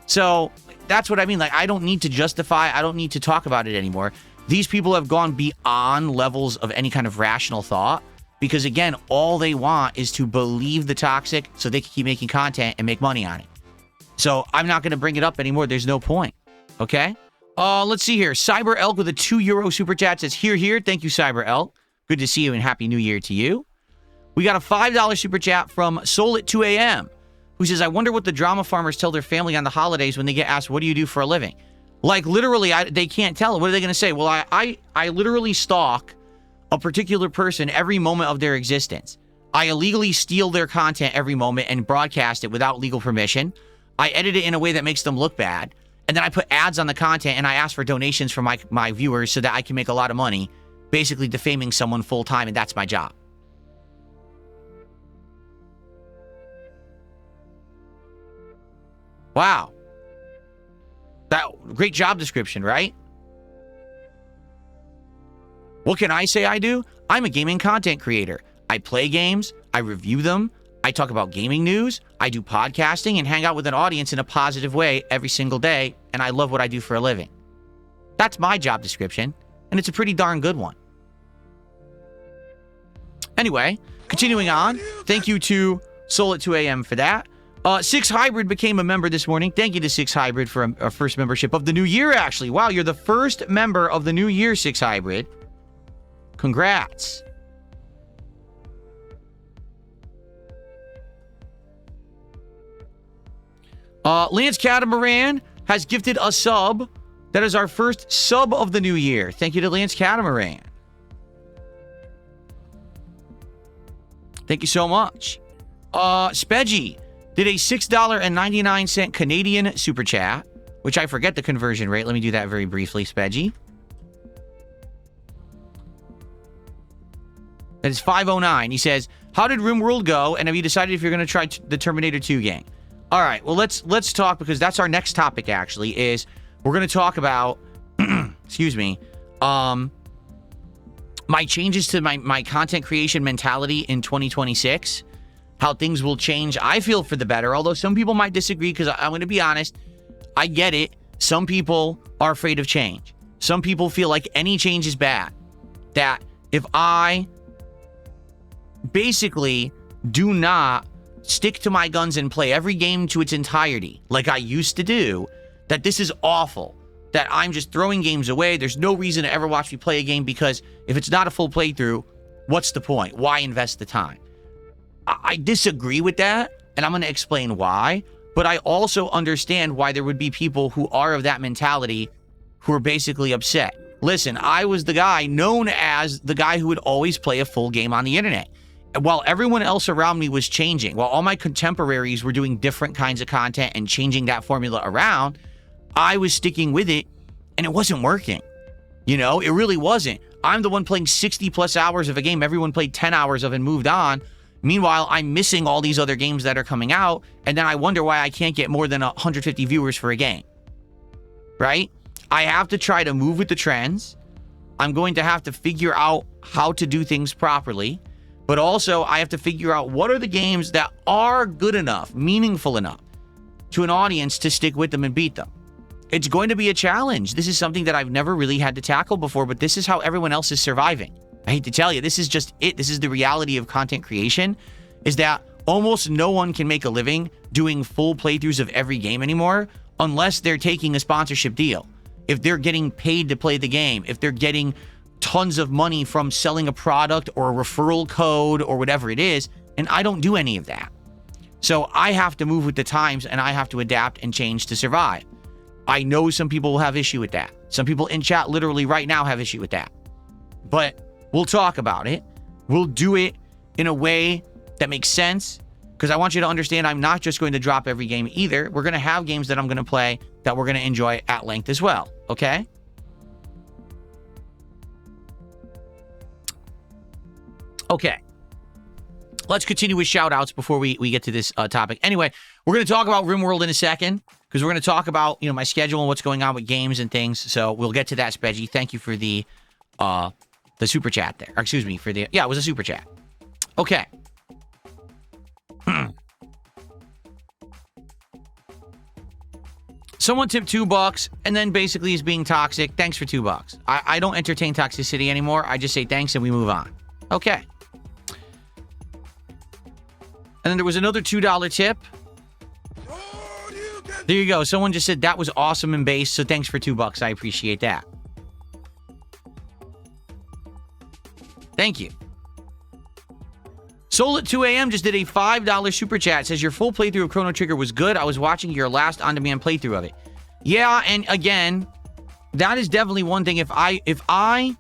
So that's what I mean. Like, I don't need to justify. I don't need to talk about it anymore. These people have gone beyond levels of any kind of rational thought because, again, all they want is to believe the toxic so they can keep making content and make money on it. So I'm not going to bring it up anymore. There's no point. Okay? Let's see here. Cyber Elk with a €2 super chat says, here. Thank you, Cyber Elk. Good to see you and Happy New Year to you. We got a $5 super chat from Soul at 2 a.m. who says, I wonder what the drama farmers tell their family on the holidays when they get asked, what do you do for a living? Like, literally, they can't tell. What are they going to say? Well, I literally stalk a particular person every moment of their existence. I illegally steal their content every moment and broadcast it without legal permission. I edit it in a way that makes them look bad. And then I put ads on the content and I ask for donations from my viewers so that I can make a lot of money, basically defaming someone full time, and that's my job. Wow. That great job description, right? What can I say I do? I'm a gaming content creator. I play games, I review them, I talk about gaming news, I do podcasting and hang out with an audience in a positive way every single day, and I love what I do for a living. That's my job description, and it's a pretty darn good one. Anyway, continuing on, thank you to Soul at 2 a.m. for that. Six Hybrid became a member this morning. Thank you to Six Hybrid for a first membership of the new year, actually. Wow, you're the first member of the new year, Six Hybrid. Congrats. Lance Catamaran has gifted a sub. That is our first sub of the new year. Thank you to Lance Catamaran. Thank you so much. Speggy did a $6.99 Canadian super chat, which I forget the conversion rate. Let me do that very briefly, Speggy. That is 509. He says, how did RimWorld go? And have you decided if you're going to try the Terminator 2 game? All right, well, let's talk, because that's our next topic, actually, is we're going to talk about, excuse me, my changes to my content creation mentality in 2026, how things will change, I feel, for the better, although some people might disagree, because I'm going to be honest, I get it. Some people are afraid of change. Some people feel like any change is bad, that if I basically do not stick to my guns and play every game to its entirety like I used to do, that this is awful, that I'm just throwing games away. There's no reason to ever watch me play a game, because if it's not a full playthrough, what's the point? Why invest the time? I disagree with that, and I'm going to explain why, but I also understand why there would be people who are of that mentality who are basically upset. Listen, I was the guy known as the guy who would always play a full game on the internet. While everyone else around me was changing, while all my contemporaries were doing different kinds of content and changing that formula around, I was sticking with it, and it wasn't working. You know, it really wasn't. I'm the one playing 60 plus hours of a game everyone played 10 hours of and moved on. Meanwhile, I'm missing all these other games that are coming out, and then I wonder why I can't get more than 150 viewers for a game. Right? I have to try to move with the trends. I'm going to have to figure out how to do things properly, but also I have to figure out what are the games that are good enough, meaningful enough to an audience to stick with them and beat them. It's going to be a challenge. This is something that I've never really had to tackle before, but this is how everyone else is surviving. I hate to tell you, this is just it. This is the reality of content creation, is that almost no one can make a living doing full playthroughs of every game anymore unless they're taking a sponsorship deal. If they're getting paid to play the game, if they're getting tons of money from selling a product or a referral code or whatever it is, and I don't do any of that. So I have to move with the times, and I have to adapt and change to survive. I know some people will have issue with that. Some people in chat literally right now have issue with that. But we'll talk about it. We'll do it in a way that makes sense, because I want you to understand I'm not just going to drop every game either. We're going to have games that I'm going to play that we're going to enjoy at length as well, okay? Okay. Let's continue with shout-outs before we get to this topic. Anyway, we're going to talk about RimWorld in a second, because we're going to talk about, you know, my schedule and what's going on with games and things. So we'll get to that, Spedgy. Thank you for the super chat there. Or excuse me, for the... Yeah, it was a super chat. Okay. Someone tipped $2 and then basically is being toxic. Thanks for $2. I don't entertain toxicity anymore. I just say thanks and we move on. Okay. And then there was another $2 tip. There you go. Someone just said that was awesome and base, so thanks for $2. I appreciate that. Thank you. Soul at 2 a.m. just did a $5 super chat. Says your full playthrough of Chrono Trigger was good. I was watching your last on-demand playthrough of it. Yeah, and again, that is definitely one thing. If I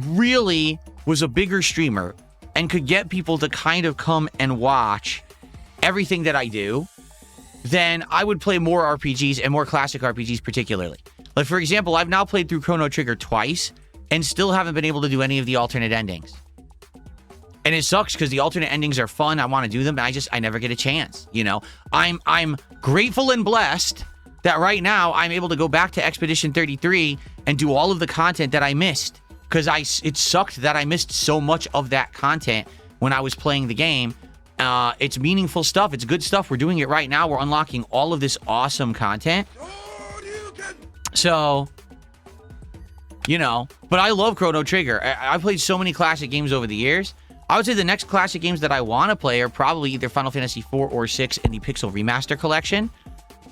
really was a bigger streamer and could get people to kind of come and watch everything that I do, then I would play more RPGs and more classic RPGs particularly. Like, for example, I've now played through Chrono Trigger twice and still haven't been able to do any of the alternate endings. And it sucks because the alternate endings are fun. I want to do them, but I never get a chance, you know? I'm grateful and blessed that right now I'm able to go back to Expedition 33 and do all of the content that I missed. Because it sucked that I missed so much of that content when I was playing the game. It's meaningful stuff. It's good stuff. We're doing it right now. We're unlocking all of this awesome content. So, you know, but I love Chrono Trigger. I've played so many classic games over the years. I would say the next classic games that I want to play are probably either Final Fantasy 4 or 6 in the Pixel Remaster Collection.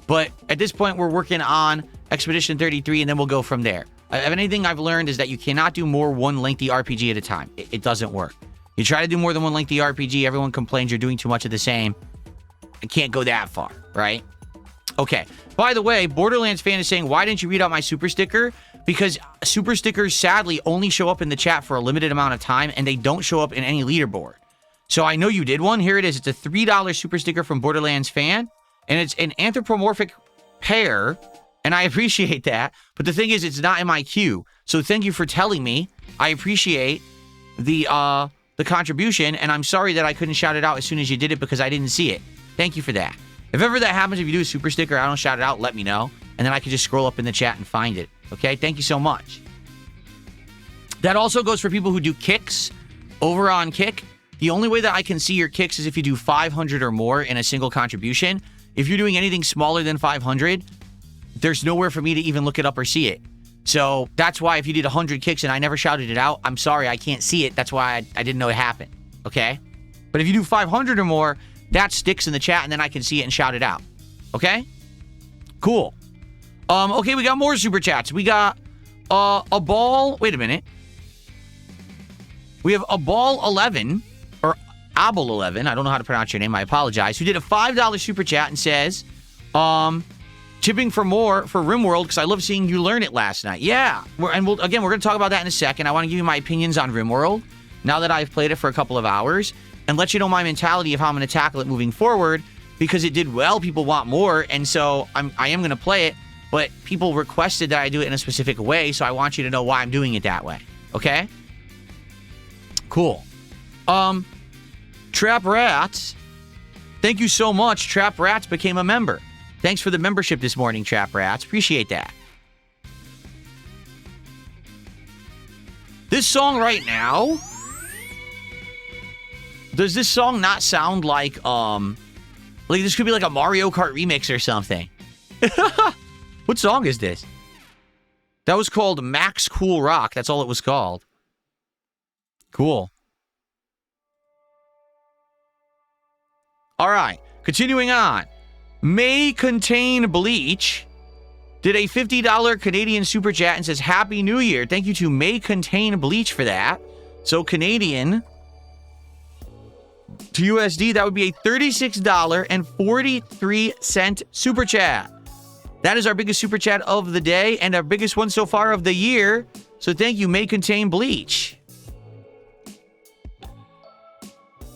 But at this point, we're working on Expedition 33, and then we'll go from there. If anything I've learned is that you cannot do more one lengthy RPG at a time. It doesn't work. You try to do more than one lengthy RPG, everyone complains you're doing too much of the same. It can't go that far, right? Okay. By the way, Borderlands fan is saying, why didn't you read out my super sticker? Because super stickers, sadly, only show up in the chat for a limited amount of time, and they don't show up in any leaderboard. So I know you did one. Here it is. It's a $3 super sticker from Borderlands fan, and it's an anthropomorphic pear, and I appreciate that. But the thing is, it's not in my queue. So thank you for telling me. I appreciate the contribution, and I'm sorry that I couldn't shout it out as soon as you did it because I didn't see it. Thank you for that. If ever that happens, if you do a super sticker, I don't shout it out, let me know. And then I can just scroll up in the chat and find it. Okay? Thank you so much. That also goes for people who do kicks over on Kick. The only way that I can see your kicks is if you do 500 or more in a single contribution. If you're doing anything smaller than 500, there's nowhere for me to even look it up or see it. So that's why if you did 100 kicks and I never shouted it out, I'm sorry, I can't see it. That's why I didn't know it happened. Okay? But if you do 500 or more, that sticks in the chat and then I can see it and shout it out. Okay? Cool. Okay, we got more super chats. We got a ball. Wait a minute. We have a ball 11 or Abel 11. I don't know how to pronounce your name. I apologize. Who did a $5 super chat and says, tipping for more for RimWorld because I love seeing you learn it last night. Yeah. We're going to talk about that in a second. I want to give you my opinions on RimWorld now that I've played it for a couple of hours and let you know my mentality of how I'm going to tackle it moving forward because it did well. People want more. And so I am going to play it, but people requested that I do it in a specific way. So I want you to know why I'm doing it that way. Okay? Cool. Trap Rats. Thank you so much. Trap Rats became a member. Thanks for the membership this morning, Trap Rats. Appreciate that. This song right now. Does this song not sound like this could be like a Mario Kart remix or something? What song is this? That was called Max Cool Rock. That's all it was called. Cool. All right. Continuing on. May Contain Bleach did a $50 Canadian super chat and says, Happy New Year. Thank you to May Contain Bleach for that. So Canadian to USD, that would be a $36.43 super chat. That is our biggest super chat of the day and our biggest one so far of the year. So thank you, May Contain Bleach.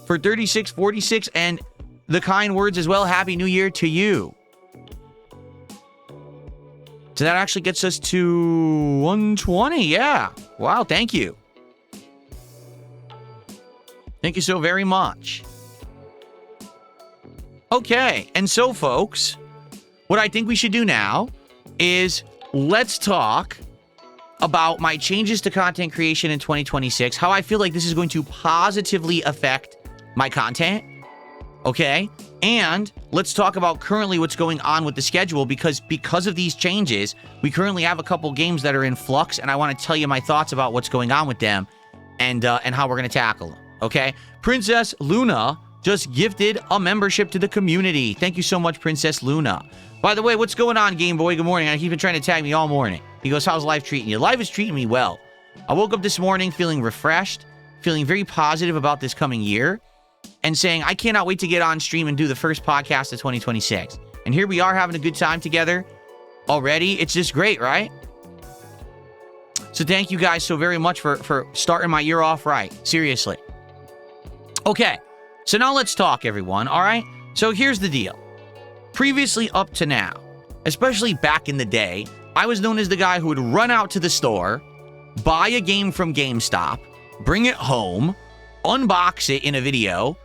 For $36.46 and the kind words as well. Happy New Year to you. So that actually gets us to 120. Yeah. Wow. Thank you. Thank you so very much. Okay. And so, folks, what I think we should do now is let's talk about my changes to content creation in 2026, how I feel like this is going to positively affect my content. Okay? And let's talk about currently what's going on with the schedule because of these changes, we currently have a couple games that are in flux, and I want to tell you my thoughts about what's going on with them and how we're going to tackle them. Okay? Princess Luna just gifted a membership to the community. Thank you so much, Princess Luna. By the way, what's going on, Game Boy? Good morning. He's been trying to tag me all morning. He goes, how's life treating you? Life is treating me well. I woke up this morning feeling refreshed, feeling very positive about this coming year, and saying, I cannot wait to get on stream and do the first podcast of 2026. And here we are having a good time together already. It's just great, right? So thank you guys so very much for starting my year off right. Seriously. Okay. So now let's talk, everyone. All right. So here's the deal. Previously up to now, especially back in the day, I was known as the guy who would run out to the store, buy a game from GameStop, bring it home, unbox it in a video,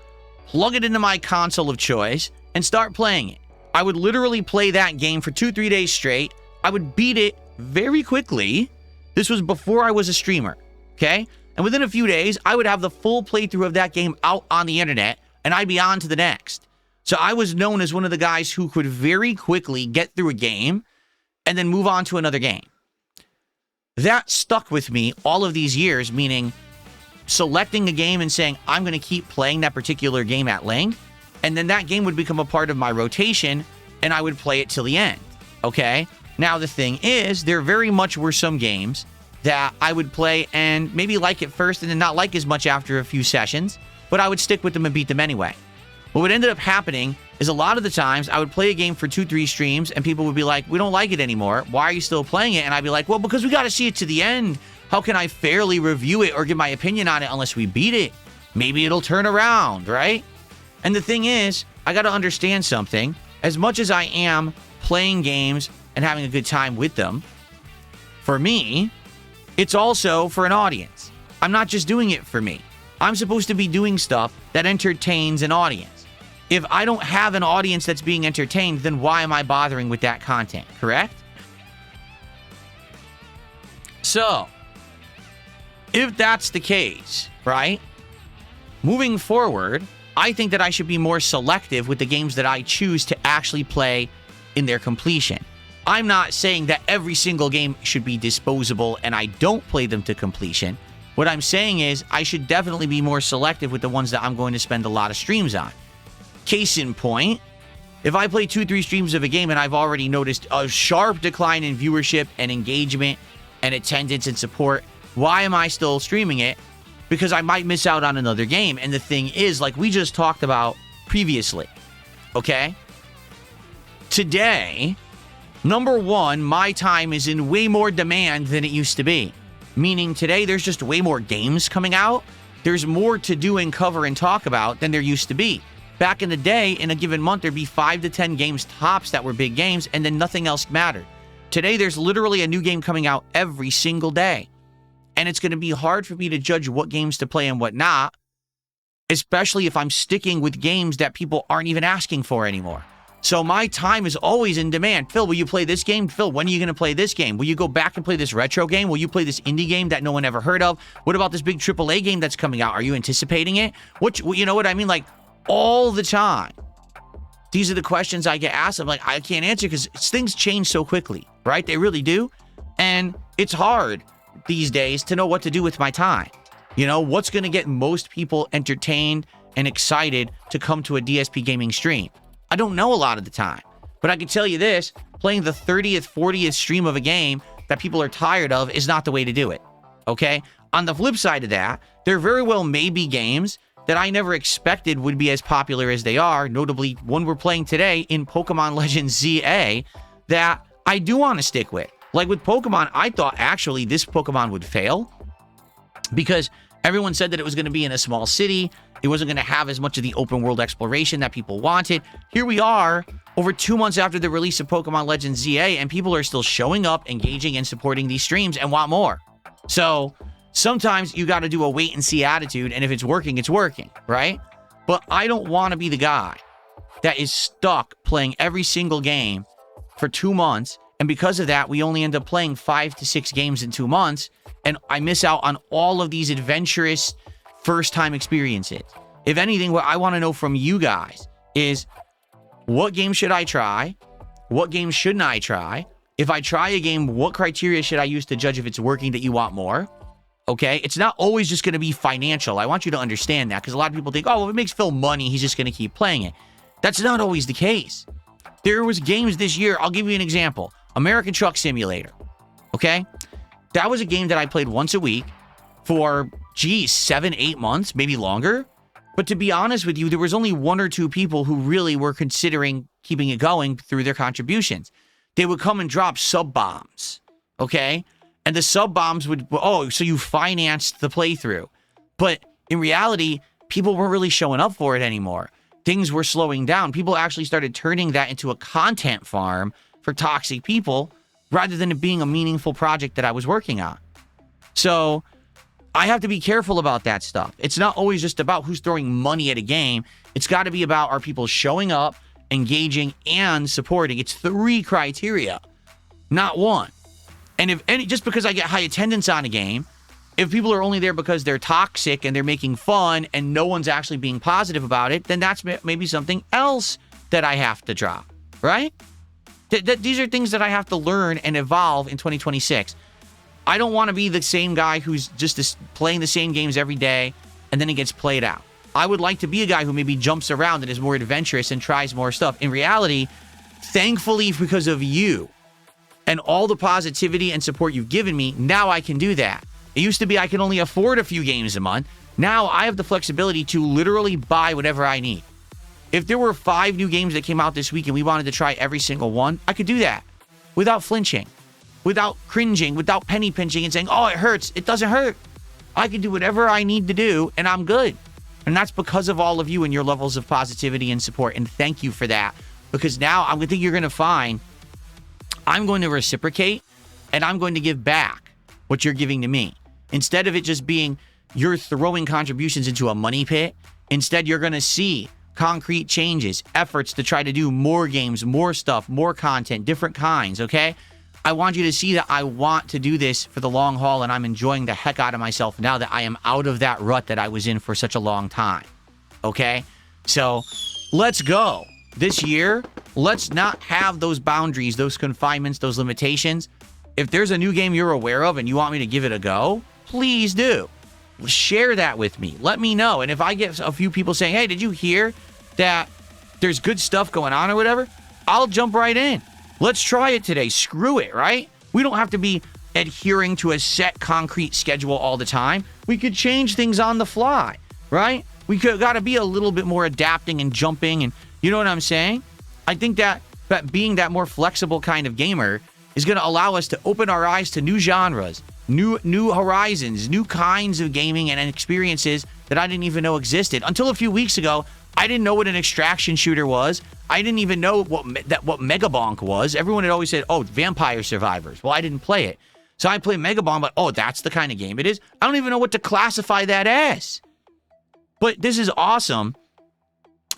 plug it into my console of choice, and start playing it. I would literally play that game for 2-3 days straight. I would beat it very quickly. This was before I was a streamer, okay? And within a few days, I would have the full playthrough of that game out on the internet, and I'd be on to the next. So I was known as one of the guys who could very quickly get through a game and then move on to another game. That stuck with me all of these years, meaning selecting a game and saying, I'm going to keep playing that particular game at length, and then that game would become a part of my rotation, and I would play it till the end, okay? Now, the thing is, there very much were some games that I would play and maybe like it first and then not like as much after a few sessions, but I would stick with them and beat them anyway. But what ended up happening is a lot of the times I would play a game for 2-3 streams and people would be like, we don't like it anymore. Why are you still playing it? And I'd be like, well, because we got to see it to the end. How can I fairly review it or give my opinion on it unless we beat it? Maybe it'll turn around, right? And the thing is, I got to understand something. As much as I am playing games and having a good time with them, for me, it's also for an audience. I'm not just doing it for me. I'm supposed to be doing stuff that entertains an audience. If I don't have an audience that's being entertained, then why am I bothering with that content, correct? So, if that's the case, right? Moving forward, I think that I should be more selective with the games that I choose to actually play in their completion. I'm not saying that every single game should be disposable and I don't play them to completion. What I'm saying is I should definitely be more selective with the ones that I'm going to spend a lot of streams on. Case in point, if I play 2-3 streams of a game and I've already noticed a sharp decline in viewership and engagement and attendance and support, why am I still streaming it? Because I might miss out on another game. And the thing is, like we just talked about previously, okay? Today, number one, my time is in way more demand than it used to be. Meaning today there's just way more games coming out. There's more to do and cover and talk about than there used to be. Back in the day, in a given month, there'd be 5 to 10 games tops that were big games, and then nothing else mattered. Today, there's literally a new game coming out every single day. And it's going to be hard for me to judge what games to play and what not, especially if I'm sticking with games that people aren't even asking for anymore. So my time is always in demand. Phil, will you play this game? Phil, when are you going to play this game? Will you go back and play this retro game? Will you play this indie game that no one ever heard of? What about this big AAA game that's coming out? Are you anticipating it? You know what I mean? Like, all the time. These are the questions I get asked. I'm like, I can't answer because things change so quickly, right? They really do. And it's hard these days to know what to do with my time. You know, what's going to get most people entertained and excited to come to a DSP Gaming stream? I don't know a lot of the time, but I can tell you this, playing the 30th, 40th stream of a game that people are tired of is not the way to do it, okay? On the flip side of that, there very well may be games that I never expected would be as popular as they are, notably one we're playing today in Pokemon Legends ZA, that I do want to stick with. Like with Pokemon, I thought actually this Pokemon would fail because everyone said that it was going to be in a small city. It wasn't going to have as much of the open world exploration that people wanted. Here we are, over 2 months after the release of Pokemon Legends ZA, and people are still showing up, engaging, and supporting these streams and want more. So sometimes you got to do a wait and see attitude, and if it's working, right? But I don't want to be the guy that is stuck playing every single game for 2 months, and because of that, we only end up playing 5 to 6 games in 2 months, and I miss out on all of these adventurous first-time experiences. If anything, what I want to know from you guys is, what game should I try? What game shouldn't I try? If I try a game, what criteria should I use to judge if it's working that you want more? Okay? It's not always just going to be financial. I want you to understand that, because a lot of people think, oh, well, if it makes Phil money, he's just going to keep playing it. That's not always the case. There was games this year, I'll give you an example. American Truck Simulator. Okay? That was a game that I played once a week for, 7-8 months, maybe longer. But to be honest with you, there was only 1 or 2 people who really were considering keeping it going through their contributions. They would come and drop sub-bombs, okay? And the sub-bombs would, oh, so you financed the playthrough. But in reality, people weren't really showing up for it anymore. Things were slowing down. People actually started turning that into a content farm for toxic people rather than it being a meaningful project that I was working on. So I have to be careful about that stuff. It's not always just about who's throwing money at a game. It's got to be about, are people showing up, engaging, and supporting? It's 3 criteria, not 1. And if any, just because I get high attendance on a game, if people are only there because they're toxic and they're making fun and no one's actually being positive about it, then that's maybe something else that I have to drop, right? These are things that I have to learn and evolve in 2026. I don't want to be the same guy who's just playing the same games every day and then it gets played out. I would like to be a guy who maybe jumps around and is more adventurous and tries more stuff. In reality, thankfully, because of you and all the positivity and support you've given me, now I can do that. It used to be I could only afford a few games a month. Now I have the flexibility to literally buy whatever I need. If there were 5 new games that came out this week and we wanted to try every single one, I could do that without flinching, without cringing, without penny pinching and saying, oh, it hurts. It doesn't hurt. I can do whatever I need to do and I'm good. And that's because of all of you and your levels of positivity and support. And thank you for that. Because now I think you're going to find I'm going to reciprocate and I'm going to give back what you're giving to me. Instead of it just being you're throwing contributions into a money pit, instead you're going to see concrete changes, efforts to try to do more games, more stuff, more content, different kinds, okay? I want you to see that I want to do this for the long haul and I'm enjoying the heck out of myself now that I am out of that rut that I was in for such a long time, okay? So let's go. this year, let's not have those boundaries, those confinements, those limitations. If there's a new game you're aware of and you want me to give it a go, please do. Share that with me. Let me know. And if I get a few people saying, hey, did you hear that there's good stuff going on or whatever, I'll jump right in. Let's try it today. Screw it, right? We don't have to be adhering to a set concrete schedule all the time. We could change things on the fly, right? We could got to be a little bit more adapting and jumping, and you know what I'm saying? I think that being that more flexible kind of gamer is going to allow us to open our eyes to new genres, new horizons, new kinds of gaming and experiences that I didn't even know existed. Until a few weeks ago, I didn't know what an extraction shooter was. I didn't even know what Megabonk was. Everyone had always said, oh, Vampire Survivors. Well, I didn't play it. So I play Megabonk, but oh, that's the kind of game it is. I don't even know what to classify that as. But this is awesome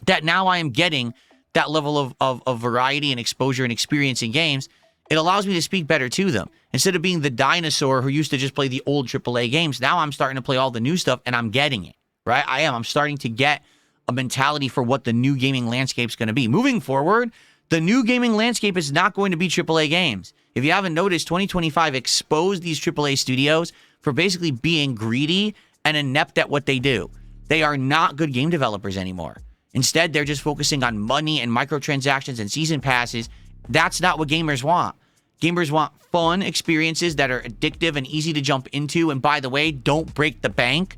that now I am getting that level of variety and exposure and experience in games. It allows me to speak better to them. Instead of being the dinosaur who used to just play the old AAA games, now I'm starting to play all the new stuff, and I'm getting it, right? I'm starting to get a mentality for what the new gaming landscape is going to be. Moving forward, the new gaming landscape is not going to be AAA games. If you haven't noticed, 2025 exposed these AAA studios for basically being greedy and inept at what they do. They are not good game developers anymore. Instead, they're just focusing on money and microtransactions and season passes. That's not what gamers want. Gamers want fun experiences that are addictive and easy to jump into. And by the way, don't break the bank.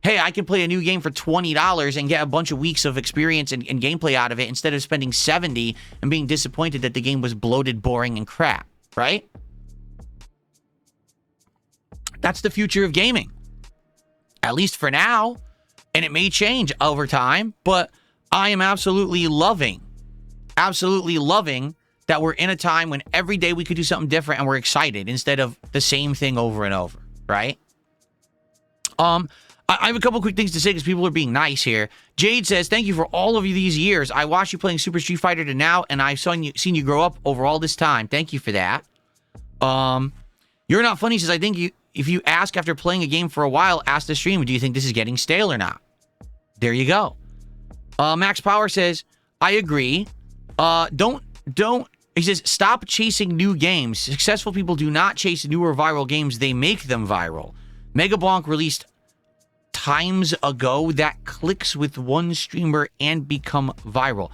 Hey, I can play a new game for $20 and get a bunch of weeks of experience and gameplay out of it instead of spending $70 and being disappointed that the game was bloated, boring, and crap, right? That's the future of gaming. At least for now. And it may change over time, but I am absolutely loving that we're in a time when every day we could do something different and we're excited instead of the same thing over and over, right? I have a couple quick things to say because people are being nice here. Jade says, thank you for all of these years. I watched you playing Super Street Fighter to now, and I've seen you grow up over all this time. Thank you for that. You're Not Funny says, I think if you ask after playing a game for a while, ask the stream, do you think this is getting stale or not? There you go. Max Power says, I agree. He says, stop chasing new games. Successful people do not chase newer viral games. They make them viral. Megabonk released times ago that clicks with one streamer and become viral.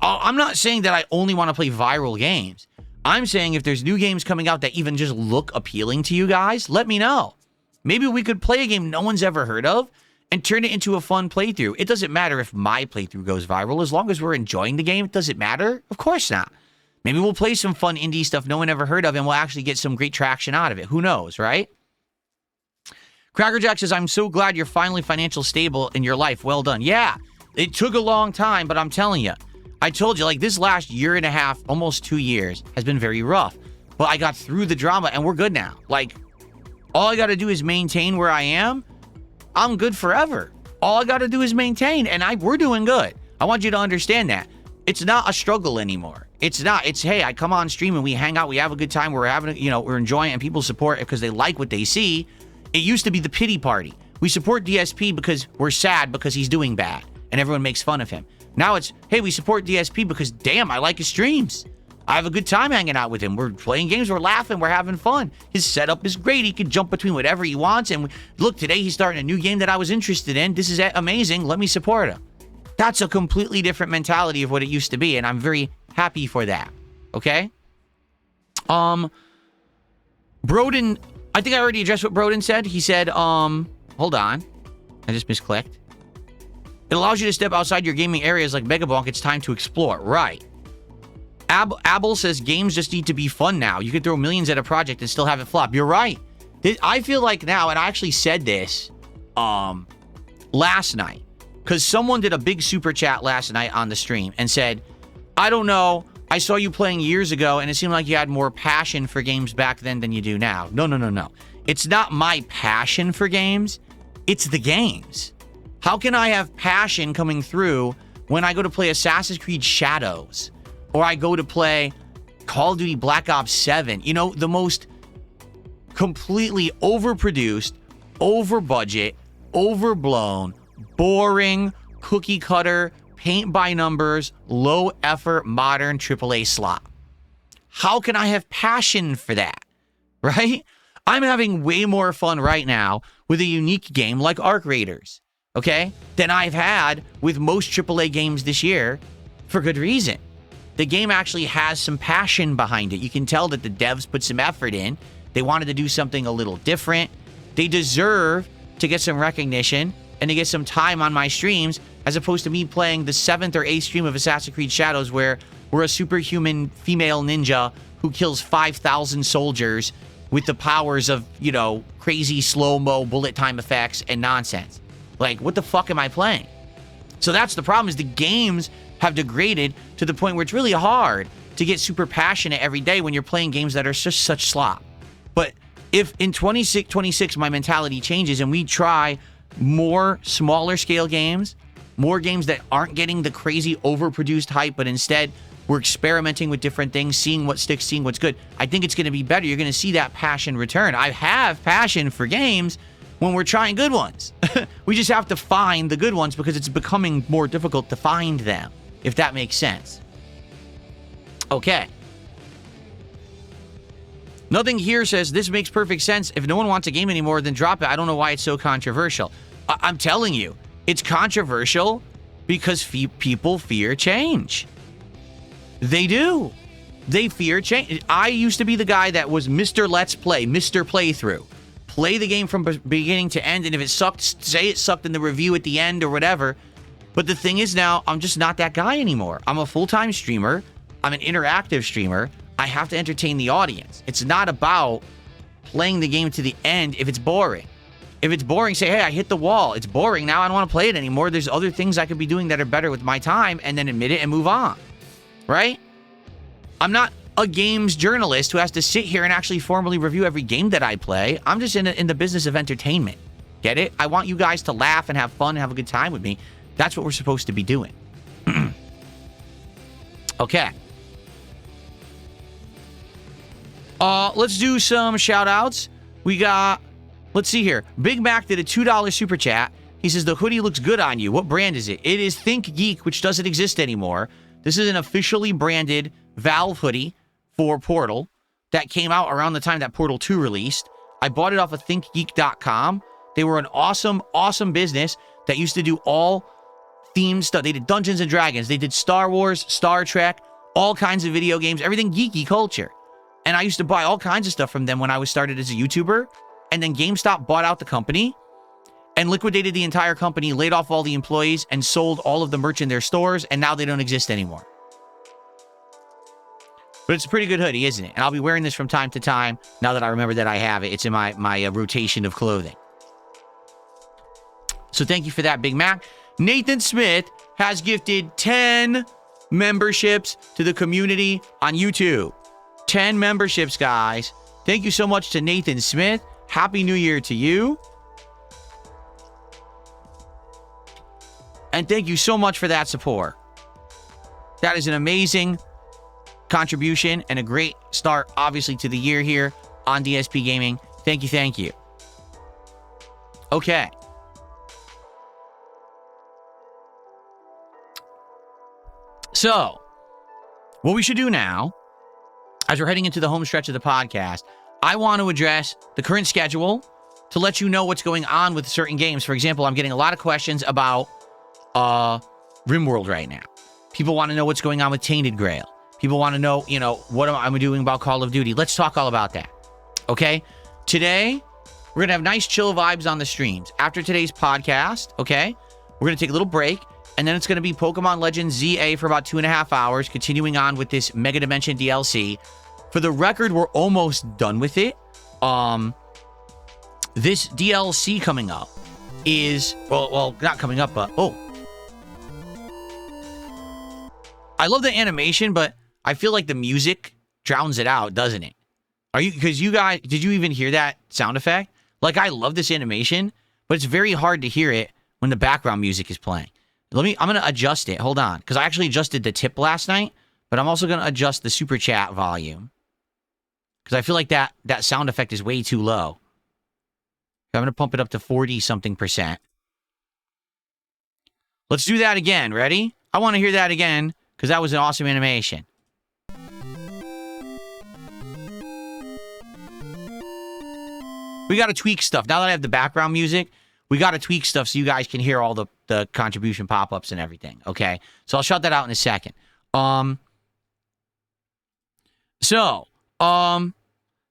I'm not saying that I only want to play viral games. I'm saying if there's new games coming out that even just look appealing to you guys, let me know. Maybe we could play a game no one's ever heard of and turn it into a fun playthrough. It doesn't matter if my playthrough goes viral. As long as we're enjoying the game, does it matter? Of course not. Maybe we'll play some fun indie stuff no one ever heard of and we'll actually get some great traction out of it. Who knows, right? Crackerjack says, I'm so glad you're finally financially stable in your life. Well done. Yeah, it took a long time, but I'm telling you, I told you, like, this last year and a half, almost 2 years, has been very rough. But I got through the drama and we're good now. Like, all I got to do is maintain where I am. I'm good forever. All I got to do is maintain, and we're doing good. I want you to understand that. It's not a struggle anymore. It's not. It's, hey, I come on stream and we hang out, we have a good time, we're having, we're enjoying it, and people support it because they like what they see. It used to be the pity party. We support DSP because we're sad because he's doing bad, and everyone makes fun of him. Now it's, hey, we support DSP because, damn, I like his streams. I have a good time hanging out with him. We're playing games, we're laughing, we're having fun. His setup is great. He can jump between whatever he wants. And look, today he's starting a new game that I was interested in. This is amazing. Let me support him. That's a completely different mentality of what it used to be, and I'm very happy for that. Okay? Broden, I think I already addressed what Broden said. He said, hold on. I just misclicked. It allows you to step outside your gaming areas like Megabonk. It's time to explore. Right. Abel says games just need to be fun now. You can throw millions at a project and still have it flop. You're right. I feel like now, and I actually said this last night, because someone did a big super chat last night on the stream and said, I don't know, I saw you playing years ago and it seemed like you had more passion for games back then than you do now. No. It's not my passion for games. It's the games. How can I have passion coming through when I go to play Assassin's Creed Shadows? Or I go to play Call of Duty Black Ops 7. The most completely overproduced, over budget, overblown, boring, cookie cutter, paint by numbers, low effort, modern AAA slop. How can I have passion for that? Right? I'm having way more fun right now with a unique game like Arc Raiders, okay, than I've had with most AAA games this year, for good reason. The game actually has some passion behind it. You can tell that the devs put some effort in. They wanted to do something a little different. They deserve to get some recognition and to get some time on my streams, as opposed to me playing the 7th or 8th stream of Assassin's Creed Shadows where we're a superhuman female ninja who kills 5,000 soldiers with the powers of, you know, crazy slow-mo bullet time effects and nonsense. Like, what the fuck am I playing? So that's the problem, is the games have degraded to the point where it's really hard to get super passionate every day when you're playing games that are just such slop. But if in 26 my mentality changes and we try more smaller scale games, more games that aren't getting the crazy overproduced hype, but instead we're experimenting with different things, seeing what sticks, seeing what's good, I think it's going to be better. You're going to see that passion return. I have passion for games when we're trying good ones. We just have to find the good ones because it's becoming more difficult to find them, if that makes sense. Okay. Nothing here says this makes perfect sense. If no one wants a game anymore, then drop it. I don't know why it's so controversial. I'm telling you, it's controversial because people fear change. They do. They fear change. I used to be the guy that was Mr. Let's Play, Mr. Playthrough. Play the game from beginning to end, and if it sucked, say it sucked in the review at the end or whatever. But the thing is now, I'm just not that guy anymore. I'm a full-time streamer. I'm an interactive streamer. I have to entertain the audience. It's not about playing the game to the end if it's boring. If it's boring, say, hey, I hit the wall. It's boring. Now I don't want to play it anymore. There's other things I could be doing that are better with my time, and then admit it and move on. Right? I'm not a games journalist who has to sit here and actually formally review every game that I play. I'm just in the business of entertainment. Get it? I want you guys to laugh and have fun and have a good time with me. That's what we're supposed to be doing. Okay. Let's do some shout outs. We got, let's see here. Big Mac did a $2 super chat. He says, the hoodie looks good on you. What brand is it? It is Think Geek, which doesn't exist anymore. This is an officially branded Valve hoodie for Portal that came out around the time that Portal 2 released. I bought it off of thinkgeek.com. They were an awesome, awesome business that used to do all themed stuff. They did Dungeons and Dragons. They did Star Wars, Star Trek, all kinds of video games, everything geeky culture. And I used to buy all kinds of stuff from them when I was started as a YouTuber. And then GameStop bought out the company and liquidated the entire company, laid off all the employees, and sold all of the merch in their stores. And now they don't exist anymore. But it's a pretty good hoodie, isn't it? And I'll be wearing this from time to time now that I remember that I have it. It's in my rotation of clothing. So thank you for that, Big Mac. Nathan Smith has gifted 10 memberships to the community on YouTube. 10 memberships, guys. Thank you so much to Nathan Smith. Happy New Year to you. And thank you so much for that support. That is an amazing contribution and a great start, obviously, to the year here on DSP Gaming. Thank you, thank you. Okay. So, what we should do now, as we're heading into the home stretch of the podcast, I want to address the current schedule to let you know what's going on with certain games. For example, I'm getting a lot of questions about RimWorld right now. People want to know what's going on with Tainted Grail. People want to know, what am I doing about Call of Duty. Let's talk all about that. Okay? Today, we're going to have nice chill vibes on the streams. After today's podcast, okay, we're going to take a little break, and then it's going to be Pokemon Legends ZA for about 2.5 hours, continuing on with this Mega Dimension DLC. For the record, we're almost done with it. This DLC coming up is, well, not coming up, but, I love the animation, but I feel like the music drowns it out, doesn't it? Because you guys, did you even hear that sound effect? Like, I love this animation, but it's very hard to hear it when the background music is playing. I'm going to adjust it. Hold on. Because I actually adjusted the tip last night, but I'm also going to adjust the super chat volume. Because I feel like that sound effect is way too low. I'm going to pump it up to 40-something%. Let's do that again. Ready? I want to hear that again because that was an awesome animation. We got to tweak stuff. Now that I have the background music, we got to tweak stuff so you guys can hear all the contribution pop-ups and everything, okay? So I'll shut that out in a second.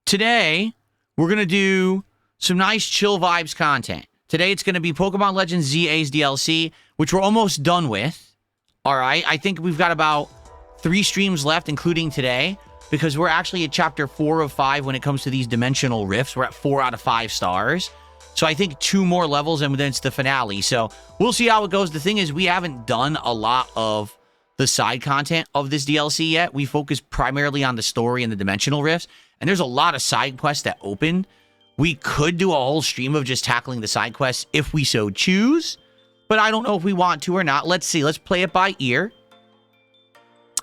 Today, we're going to do some nice chill vibes content. Today, it's going to be Pokemon Legends ZA's DLC, which we're almost done with, all right? I think we've got about 3 streams left, including today, because we're actually at chapter 4 of 5 when it comes to these dimensional rifts. We're at 4 out of 5 stars. So I think 2 more levels and then it's the finale. So we'll see how it goes. The thing is, we haven't done a lot of the side content of this DLC yet. We focus primarily on the story and the dimensional rifts. And there's a lot of side quests that open. We could do a whole stream of just tackling the side quests if we so choose. But I don't know if we want to or not. Let's see. Let's play it by ear.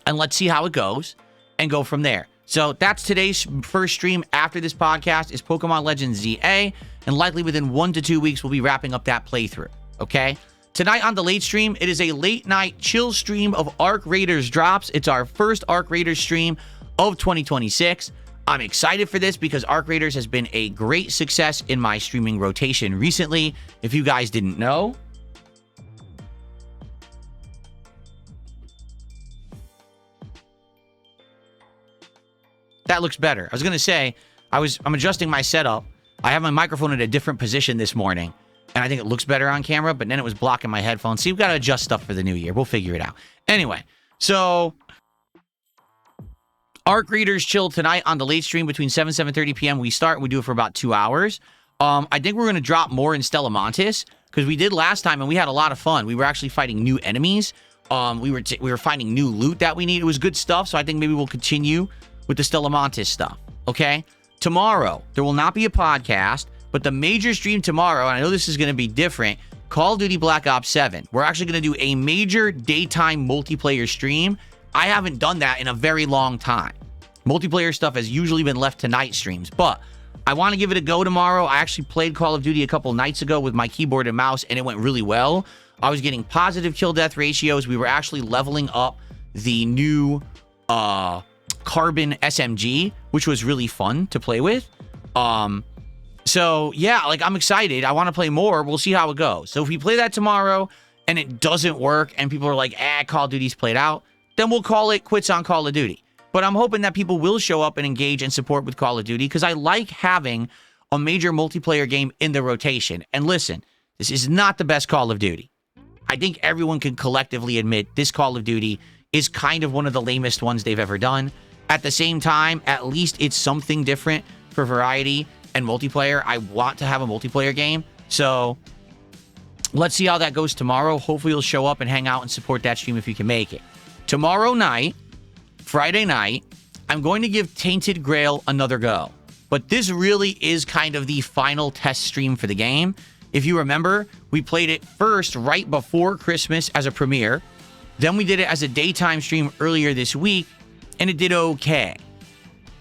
And let's see how it goes. And go from there. So that's today's first stream after this podcast is Pokemon Legends ZA. And likely within 1 to 2 weeks, we'll be wrapping up that playthrough. Okay? Tonight on the late stream, it is a late night chill stream of Arc Raiders drops. It's our first Arc Raiders stream of 2026. I'm excited for this because Arc Raiders has been a great success in my streaming rotation recently. If you guys didn't know. That looks better. I was going to say, I'm adjusting my setup. I have my microphone at a different position this morning, and I think it looks better on camera, but then it was blocking my headphones. See, we've got to adjust stuff for the new year. We'll figure it out. Anyway, so Arc Readers chill tonight on the late stream between 7:30 p.m. We start, and we do it for about 2 hours. I think we're going to drop more in Stellamontis, because we did last time, and we had a lot of fun. We were actually fighting new enemies. We were finding new loot that we need. It was good stuff, so I think maybe we'll continue with the Stellamontis stuff, okay? Tomorrow, there will not be a podcast, but the major stream tomorrow, and I know this is going to be different, Call of Duty Black Ops 7. We're actually going to do a major daytime multiplayer stream. I haven't done that in a very long time. Multiplayer stuff has usually been left to night streams, but I want to give it a go tomorrow. I actually played Call of Duty a couple nights ago with my keyboard and mouse, and it went really well. I was getting positive kill-death ratios. We were actually leveling up the new Carbon SMG, which was really fun to play with. So yeah, like I'm excited. I want to play more. We'll see how it goes. So if we play that tomorrow and it doesn't work and people are like, Call of Duty's played out, then we'll call it quits on Call of Duty. But I'm hoping that people will show up and engage and support with Call of Duty because I like having a major multiplayer game in the rotation. And listen, this is not the best Call of Duty. I think everyone can collectively admit this Call of Duty is kind of one of the lamest ones they've ever done. At the same time, at least it's something different for variety and multiplayer. I want to have a multiplayer game. So let's see how that goes tomorrow. Hopefully you'll show up and hang out and support that stream if you can make it. Tomorrow night, Friday night, I'm going to give Tainted Grail another go. But this really is kind of the final test stream for the game. If you remember, we played it first right before Christmas as a premiere. Then we did it as a daytime stream earlier this week. And it did okay.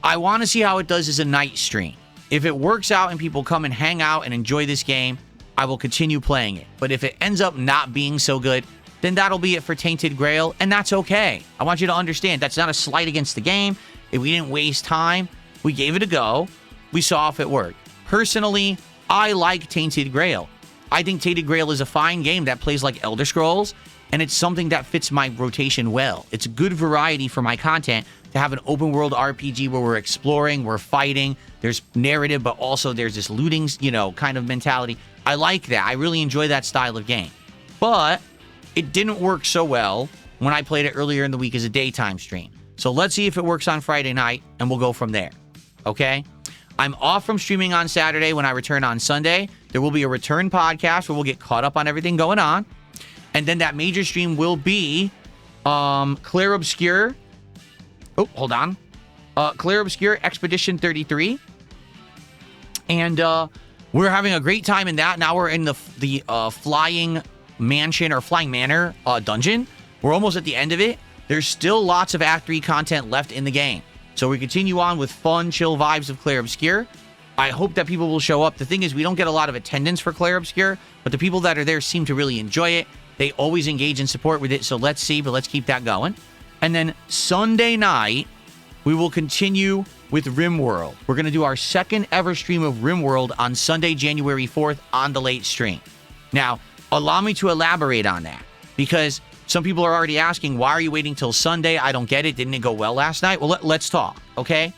I want to see how it does as a night stream. If it works out and people come and hang out and enjoy this game, I will continue playing it. But if it ends up not being so good, then that'll be it for Tainted Grail, and that's okay. I want you to understand that's not a slight against the game. If we didn't waste time, we gave it a go. We saw if it worked. Personally, I like Tainted Grail. I think Tainted Grail is a fine game that plays like Elder Scrolls, and it's something that fits my rotation well. It's a good variety for my content to have an open world RPG where we're exploring, we're fighting, there's narrative, but also there's this looting, kind of mentality. I like that. I really enjoy that style of game. But it didn't work so well when I played it earlier in the week as a daytime stream. So let's see if it works on Friday night, and we'll go from there. Okay? I'm off from streaming on Saturday. When I return on Sunday, there will be a return podcast where we'll get caught up on everything going on. And then that major stream will be Clair Obscur. Oh, hold on. Clair Obscur Expedition 33. And we're having a great time in that. Now we're in the Flying Mansion or Flying Manor dungeon. We're almost at the end of it. There's still lots of Act 3 content left in the game. So we continue on with fun, chill vibes of Clair Obscur. I hope that people will show up. The thing is, we don't get a lot of attendance for Clair Obscur, but the people that are there seem to really enjoy it. They always engage in support with it, so let's see, but let's keep that going. And then Sunday night, we will continue with RimWorld. We're going to do our second ever stream of RimWorld on Sunday, January 4th on the late stream. Now, allow me to elaborate on that, because some people are already asking, why are you waiting till Sunday? I don't get it. Didn't it go well last night? Well, let's talk, okay?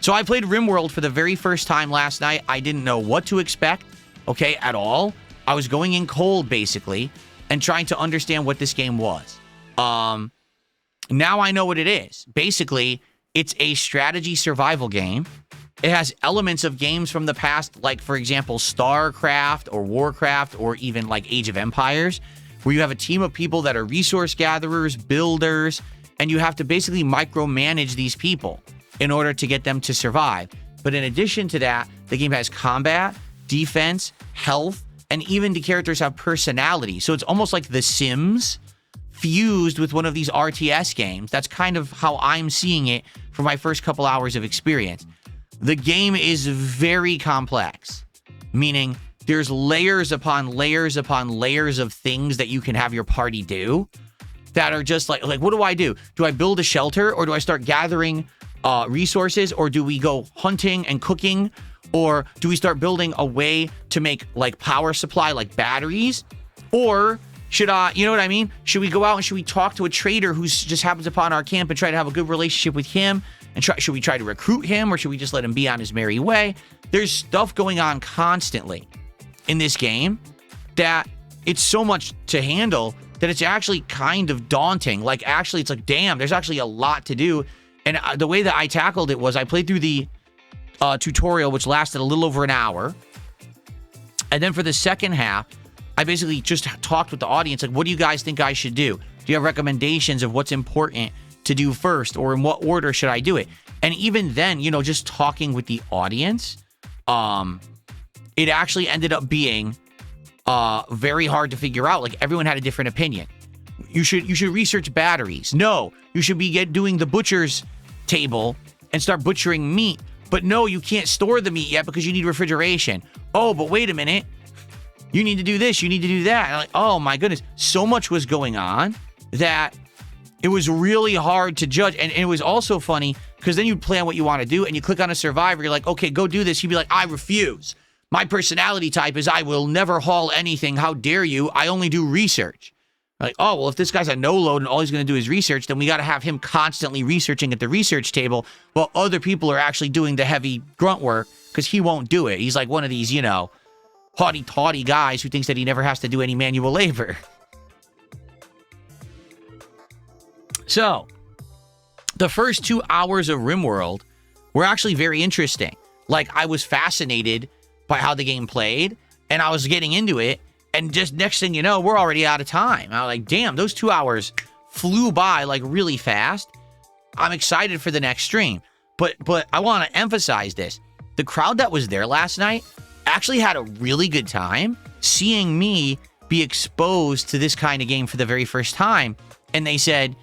So I played RimWorld for the very first time last night. I didn't know what to expect, okay, at all. I was going in cold, basically, and trying to understand what this game was. Now I know what it is. Basically, it's a strategy survival game. It has elements of games from the past, like, for example, StarCraft or Warcraft or even like Age of Empires, where you have a team of people that are resource gatherers, builders, and you have to basically micromanage these people in order to get them to survive. But in addition to that, the game has combat, defense, health, and even the characters have personality. So it's almost like The Sims fused with one of these RTS games. That's kind of how I'm seeing it for my first couple hours of experience. The game is very complex, meaning there's layers upon layers upon layers of things that you can have your party do that are just like what do I do? Do I build a shelter, or do I start gathering resources, or do we go hunting and cooking, or do we start building a way to make like power supply, like batteries, or should you know what I mean? Should we go out and should we talk to a trader who just happens upon our camp and try to have a good relationship with him? And should we try to recruit him, or should we just let him be on his merry way? There's stuff going on constantly in this game that it's so much to handle that it's actually kind of daunting. Like, actually, it's like, damn, there's actually a lot to do. And the way that I tackled it was I played through the tutorial, which lasted a little over an hour. And then for the second half, I basically just talked with the audience, like, what do you guys think I should do? Do you have recommendations of what's important to do first, or in what order should I do it? And even then, you know, just talking with the audience, it actually ended up being very hard to figure out. Like, everyone had a different opinion. You should research batteries. No, you should be doing the butcher's table and start butchering meat. But no, you can't store the meat yet because you need refrigeration. Oh, but wait a minute. You need to do this. You need to do that. And like, oh my goodness. So much was going on that it was really hard to judge. And it was also funny because then you plan what you want to do and you click on a survivor. You're like, okay, go do this. You'd be like, I refuse. My personality type is I will never haul anything. How dare you? I only do research. Like, oh, well, if this guy's a no load and all he's going to do is research, then we got to have him constantly researching at the research table while other people are actually doing the heavy grunt work because he won't do it. He's like one of these, you know, haughty-taughty guys who thinks that he never has to do any manual labor. So, the first 2 hours of RimWorld were actually very interesting. Like, I was fascinated by how the game played, and I was getting into it, and just next thing you know, we're already out of time. I was like, damn, those 2 hours flew by like really fast. I'm excited for the next stream. But I want to emphasize this. The crowd that was there last night actually had a really good time seeing me be exposed to this kind of game for the very first time. And they said,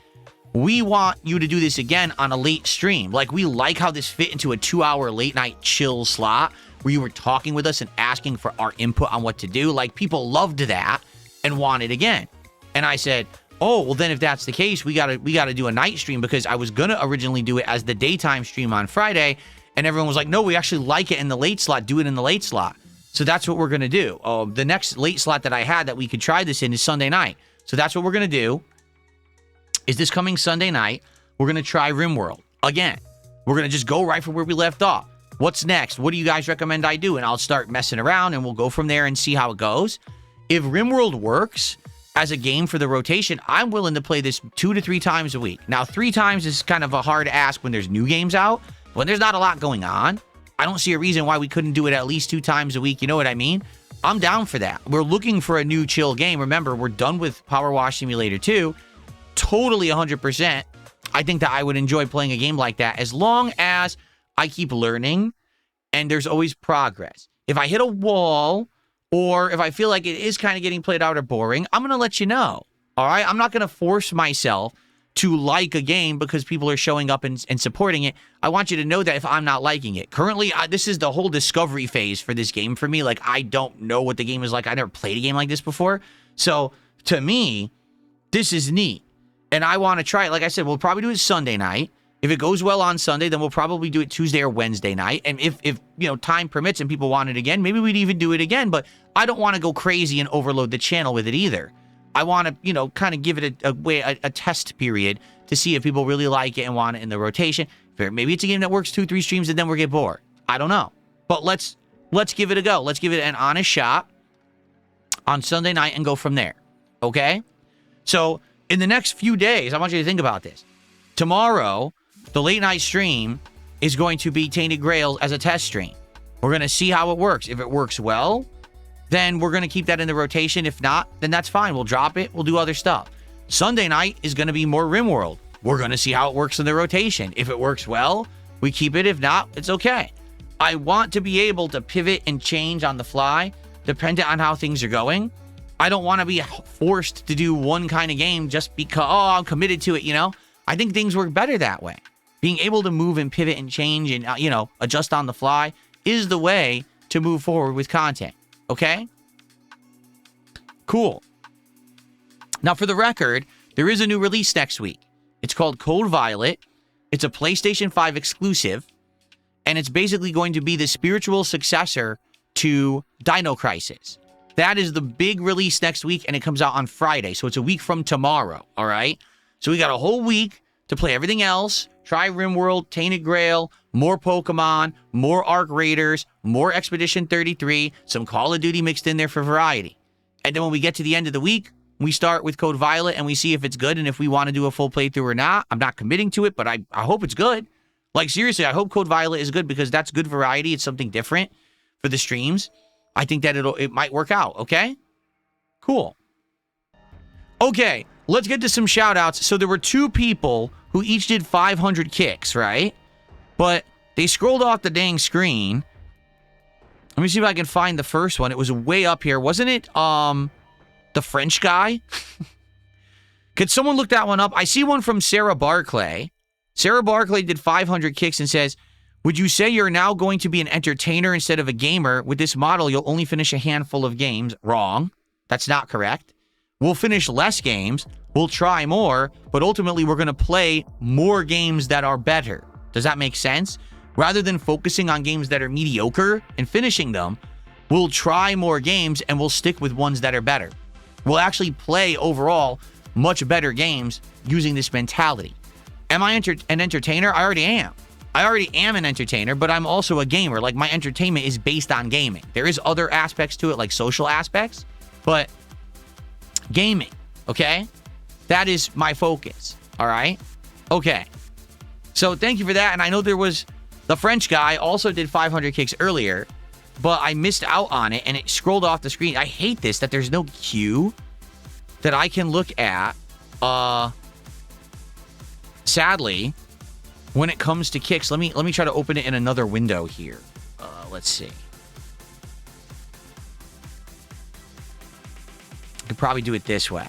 we want you to do this again on a late stream. Like, we like how this fit into a 2-hour late night chill slot where you were talking with us and asking for our input on what to do. Like, people loved that and want it again. And I said, oh, well, then if that's the case, we gotta do a night stream, because I was gonna originally do it as the daytime stream on Friday, and everyone was like, no, we actually like it in the late slot. Do it in the late slot. So that's what we're gonna do. The next late slot that I had that we could try this in is Sunday night. So that's what we're gonna do. Is this coming Sunday night, we're gonna try RimWorld again. We're gonna just go right from where we left off. What's next? What do you guys recommend I do? And I'll start messing around and we'll go from there and see how it goes. If RimWorld works as a game for the rotation, I'm willing to play this 2 to 3 times a week. Now, 3 times is kind of a hard ask when there's new games out. When there's not a lot going on, I don't see a reason why we couldn't do it at least 2 times a week. You know what I mean? I'm down for that. We're looking for a new chill game. Remember, we're done with Power Wash Simulator 2. Totally 100%. I think that I would enjoy playing a game like that as long as I keep learning and there's always progress. If I hit a wall or if I feel like it is kind of getting played out or boring, I'm going to let you know. All right? I'm not going to force myself to like a game because people are showing up and supporting it. I want you to know that if I'm not liking it. Currently, this is the whole discovery phase for this game for me. Like, I don't know what the game is like. I never played a game like this before. So to me, this is neat. And I want to try it. Like I said, we'll probably do it Sunday night. If it goes well on Sunday, then we'll probably do it Tuesday or Wednesday night. And if time permits and people want it again, maybe we'd even do it again. But I don't want to go crazy and overload the channel with it either. I want to, kind of give it a test period to see if people really like it and want it in the rotation. Maybe it's a game that works 2-3 streams and then we'll get bored. I don't know. But let's give it a go. Let's give it an honest shot on Sunday night and go from there. Okay? So in the next few days, I want you to think about this. Tomorrow, the late night stream is going to be Tainted Grails as a test stream. We're going to see how it works. If it works well, then we're going to keep that in the rotation. If not, then that's fine. We'll drop it. We'll do other stuff. Sunday night is going to be more RimWorld. We're going to see how it works in the rotation. If it works well, we keep it. If not, it's okay. I want to be able to pivot and change on the fly, dependent on how things are going. I don't want to be forced to do one kind of game just because, I'm committed to it, I think things work better that way. Being able to move and pivot and change and, adjust on the fly is the way to move forward with content. Okay? Cool. Now, for the record, there is a new release next week. It's called Code Violet. It's a PlayStation 5 exclusive. And it's basically going to be the spiritual successor to Dino Crisis. That is the big release next week, and it comes out on Friday. So it's a week from tomorrow, all right? So we got a whole week to play everything else. Try RimWorld, Tainted Grail, more Pokemon, more Arc Raiders, more Expedition 33, some Call of Duty mixed in there for variety. And then when we get to the end of the week, we start with Code Violet and we see if it's good and if we want to do a full playthrough or not. I'm not committing to it, but I hope it's good. Like, seriously, I hope Code Violet is good because that's good variety. It's something different for the streams. I think that it might work out, okay? Cool. Okay, let's get to some shout-outs. So there were 2 people who each did 500 kicks, right? But they scrolled off the dang screen. Let me see if I can find the first one. It was way up here. Wasn't it, the French guy? Could someone look that one up? I see one from Sarah Barclay. Sarah Barclay did 500 kicks and says, would you say you're now going to be an entertainer instead of a gamer? With this model, you'll only finish a handful of games. Wrong. That's not correct. We'll finish less games. We'll try more, but ultimately we're going to play more games that are better. Does that make sense? Rather than focusing on games that are mediocre and finishing them, we'll try more games and we'll stick with ones that are better. We'll actually play overall much better games using this mentality. Am I an entertainer? I already am. I already am an entertainer, but I'm also a gamer. Like, my entertainment is based on gaming. There is other aspects to it, like social aspects, but gaming, okay? That is my focus, all right? Okay. So thank you for that. And I know there was the French guy also did 500 kicks earlier, but I missed out on it and it scrolled off the screen. I hate this, that there's no queue that I can look at. Sadly, when it comes to kicks, let me try to open it in another window here. Let's see. I could probably do it this way.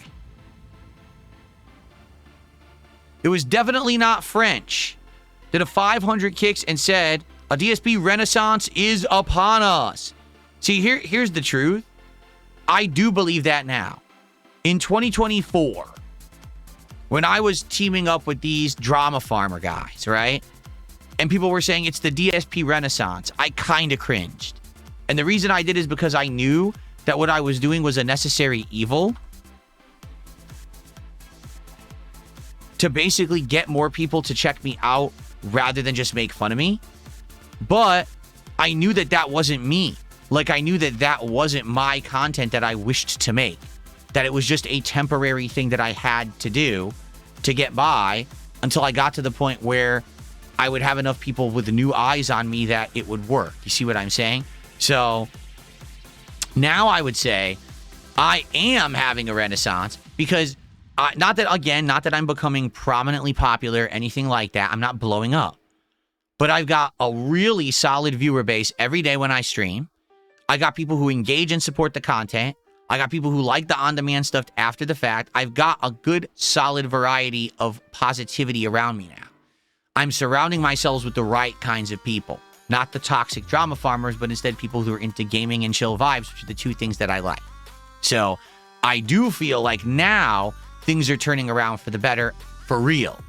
It was definitely not French. Did a 500 kicks and said, a DSP renaissance is upon us. See, here's the truth. I do believe that now. In 2024, when I was teaming up with these drama farmer guys, right? And people were saying it's the DSP renaissance, I kind of cringed. And the reason I did is because I knew that what I was doing was a necessary evil to basically get more people to check me out rather than just make fun of me. But I knew that that wasn't me. Like, I knew that that wasn't my content that I wished to make. That it was just a temporary thing that I had to do to get by until I got to the point where I would have enough people with new eyes on me that it would work. You see what I'm saying? So now I would say I am having a renaissance because not that I'm becoming prominently popular, anything like that. I'm not blowing up. But I've got a really solid viewer base every day when I stream. I got people who engage and support the content. I got people who like the on-demand stuff after the fact. I've got a good, solid variety of positivity around me now. I'm surrounding myself with the right kinds of people. Not the toxic drama farmers, but instead people who are into gaming and chill vibes, which are the 2 things that I like. So I do feel like now things are turning around for the better, for real.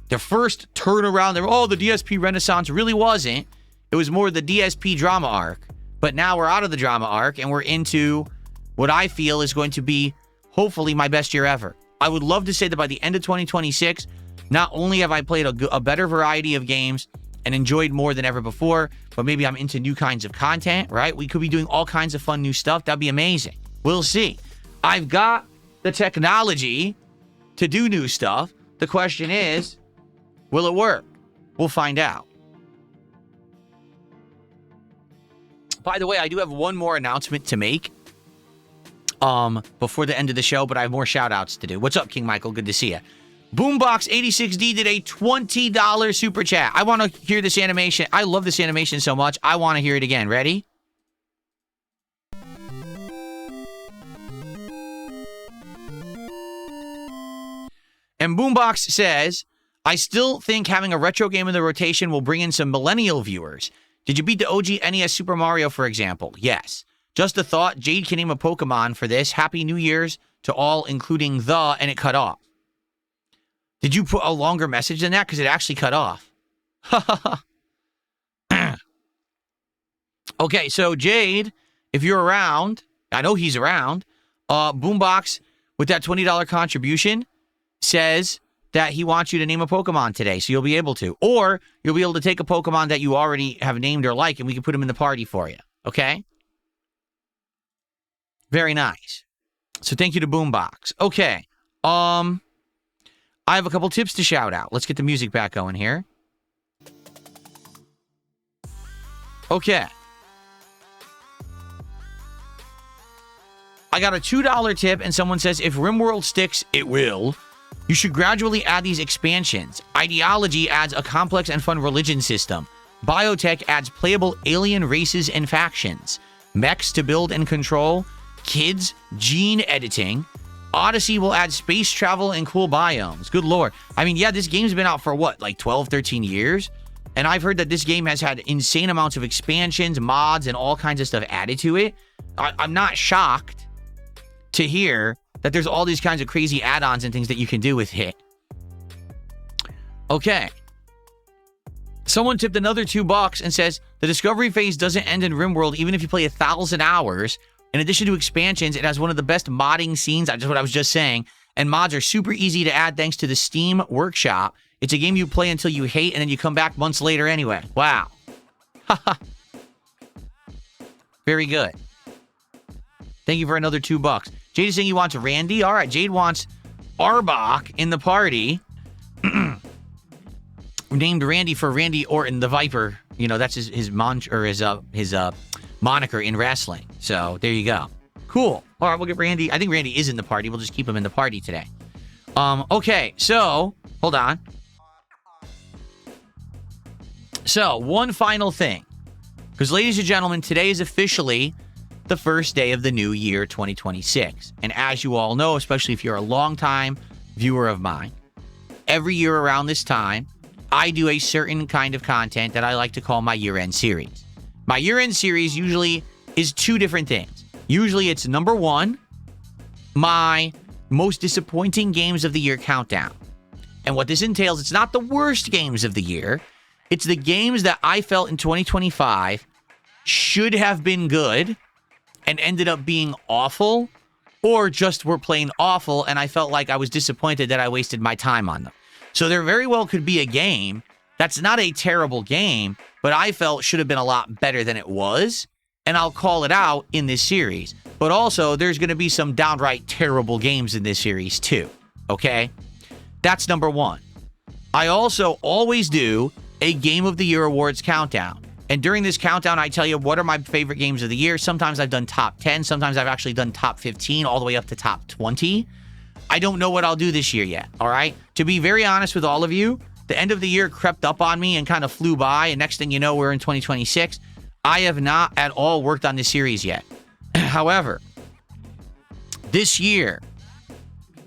The first turnaround, the DSP Renaissance really wasn't. It was more the DSP drama arc. But now we're out of the drama arc and we're into what I feel is going to be hopefully my best year ever. I would love to say that by the end of 2026, not only have I played a better variety of games and enjoyed more than ever before, but maybe I'm into new kinds of content, right? We could be doing all kinds of fun new stuff. That'd be amazing. We'll see. I've got the technology to do new stuff. The question is, will it work? We'll find out. By the way, I do have one more announcement to make before the end of the show, but I have more shout-outs to do. What's up, King Michael? Good to see you. Boombox86D did a $20 super chat. I want to hear this animation. I love this animation so much. I want to hear it again. Ready? And Boombox says, I still think having a retro game in the rotation will bring in some millennial viewers. Did you beat the OG NES Super Mario, for example? Yes. Just a thought, Jade can name a Pokemon for this. Happy New Year's to all, including and it cut off. Did you put a longer message than that? Because it actually cut off. Okay, so Jade, if you're around, I know he's around, Boombox, with that $20 contribution, says that he wants you to name a Pokemon today, so you'll be able to. Or you'll be able to take a Pokemon that you already have named or like, and we can put him in the party for you. Okay? Very nice. So thank you to Boombox. Okay. I have a couple tips to shout out. Let's get the music back going here. Okay. I got a $2 tip, and someone says, if RimWorld sticks, it will. You should gradually add these expansions. Ideology adds a complex and fun religion system. Biotech adds playable alien races and factions. Mechs to build and control. Kids, gene editing. Odyssey will add space travel and cool biomes. Good lord. I mean, yeah, this game's been out for what, like 12, 13 years? And I've heard that this game has had insane amounts of expansions, mods, and all kinds of stuff added to it. I'm not shocked to hear that there's all these kinds of crazy add-ons and things that you can do with it. Okay. Someone tipped another $2 and says, the discovery phase doesn't end in RimWorld even if you play 1,000 hours. In addition to expansions, it has one of the best modding scenes. That's what I was just saying. And mods are super easy to add thanks to the Steam Workshop. It's a game you play until you hate, and then you come back months later anyway. Wow. Very good. Thank you for another $2. Jade is saying he wants Randy. All right, Jade wants Arbok in the party. Named Randy for Randy Orton, the Viper. You know, that's his moniker in wrestling. So there you go. Cool. All right, we'll get Randy. I think Randy is in the party. We'll just keep him in the party today. Okay, so hold on. So one final thing, because ladies and gentlemen, today is officially the first day of the new year, 2026. And as you all know, especially if you're a longtime viewer of mine, every year around this time, I do a certain kind of content that I like to call my year-end series. My year-end series usually is two different things. Usually it's number one, my most disappointing games of the year countdown. And what this entails, it's not the worst games of the year. It's the games that I felt in 2025 should have been good and ended up being awful, or just were plain awful, and I felt like I was disappointed that I wasted my time on them. So there very well could be a game that's not a terrible game, but I felt should have been a lot better than it was, and I'll call it out in this series. But also, there's going to be some downright terrible games in this series too, okay? That's number one. I also always do a Game of the Year Awards countdown. And during this countdown, I tell you what are my favorite games of the year. Sometimes I've done top 10. Sometimes I've actually done top 15 all the way up to top 20. I don't know what I'll do this year yet, all right? To be very honest with all of you, the end of the year crept up on me and kind of flew by. And next thing you know, we're in 2026. I have not at all worked on this series yet. However, this year,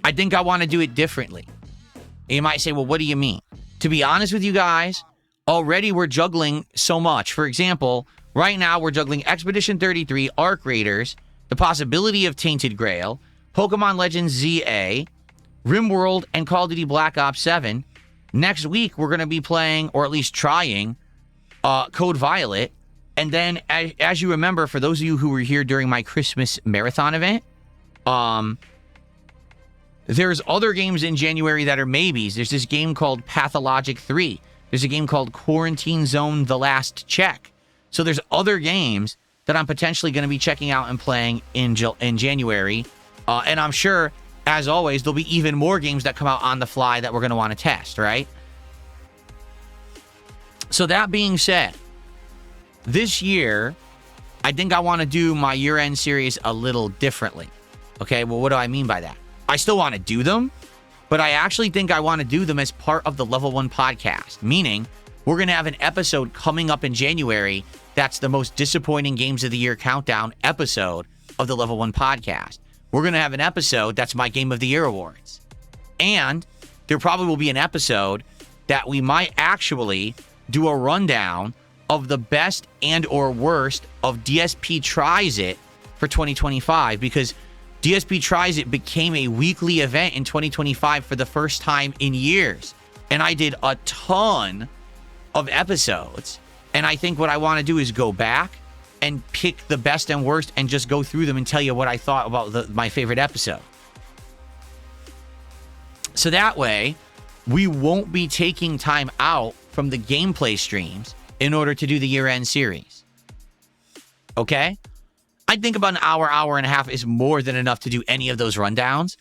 I think I want to do it differently. And you might say, well, what do you mean? To be honest with you guys, already we're juggling so much. For example, right now we're juggling Expedition 33, Arc Raiders, the possibility of Tainted Grail. Pokemon Legends ZA, RimWorld, and Call of Duty Black Ops 7. Next week, we're going to be playing, or at least trying, Code Violet. And then, as you remember, for those of you who were here during my Christmas marathon event, there's other games in January that are maybes. There's this game called Pathologic 3. There's a game called Quarantine Zone The Last Check. So there's other games that I'm potentially going to be checking out and playing in January. And I'm sure, as always, there'll be even more games that come out on the fly that we're going to want to test, right? So that being said, this year, I think I want to do my year-end series a little differently. Okay, well, what do I mean by that? I still want to do them, but I actually think I want to do them as part of the Level 1 podcast, meaning we're going to have an episode coming up in January that's the most disappointing games of the year countdown episode of the Level 1 podcast. We're going to have an episode that's my Game of the Year awards. And there probably will be an episode that we might actually do a rundown of the best and or worst of DSP Tries It for 2025, because DSP Tries It became a weekly event in 2025 for the first time in years. And I did a ton of episodes. And I think what I want to do is go back and pick the best and worst and just go through them and tell you what I thought about my favorite episode. So that way, we won't be taking time out from the gameplay streams in order to do the year-end series. Okay? I think about an hour, hour and a half is more than enough to do any of those rundowns.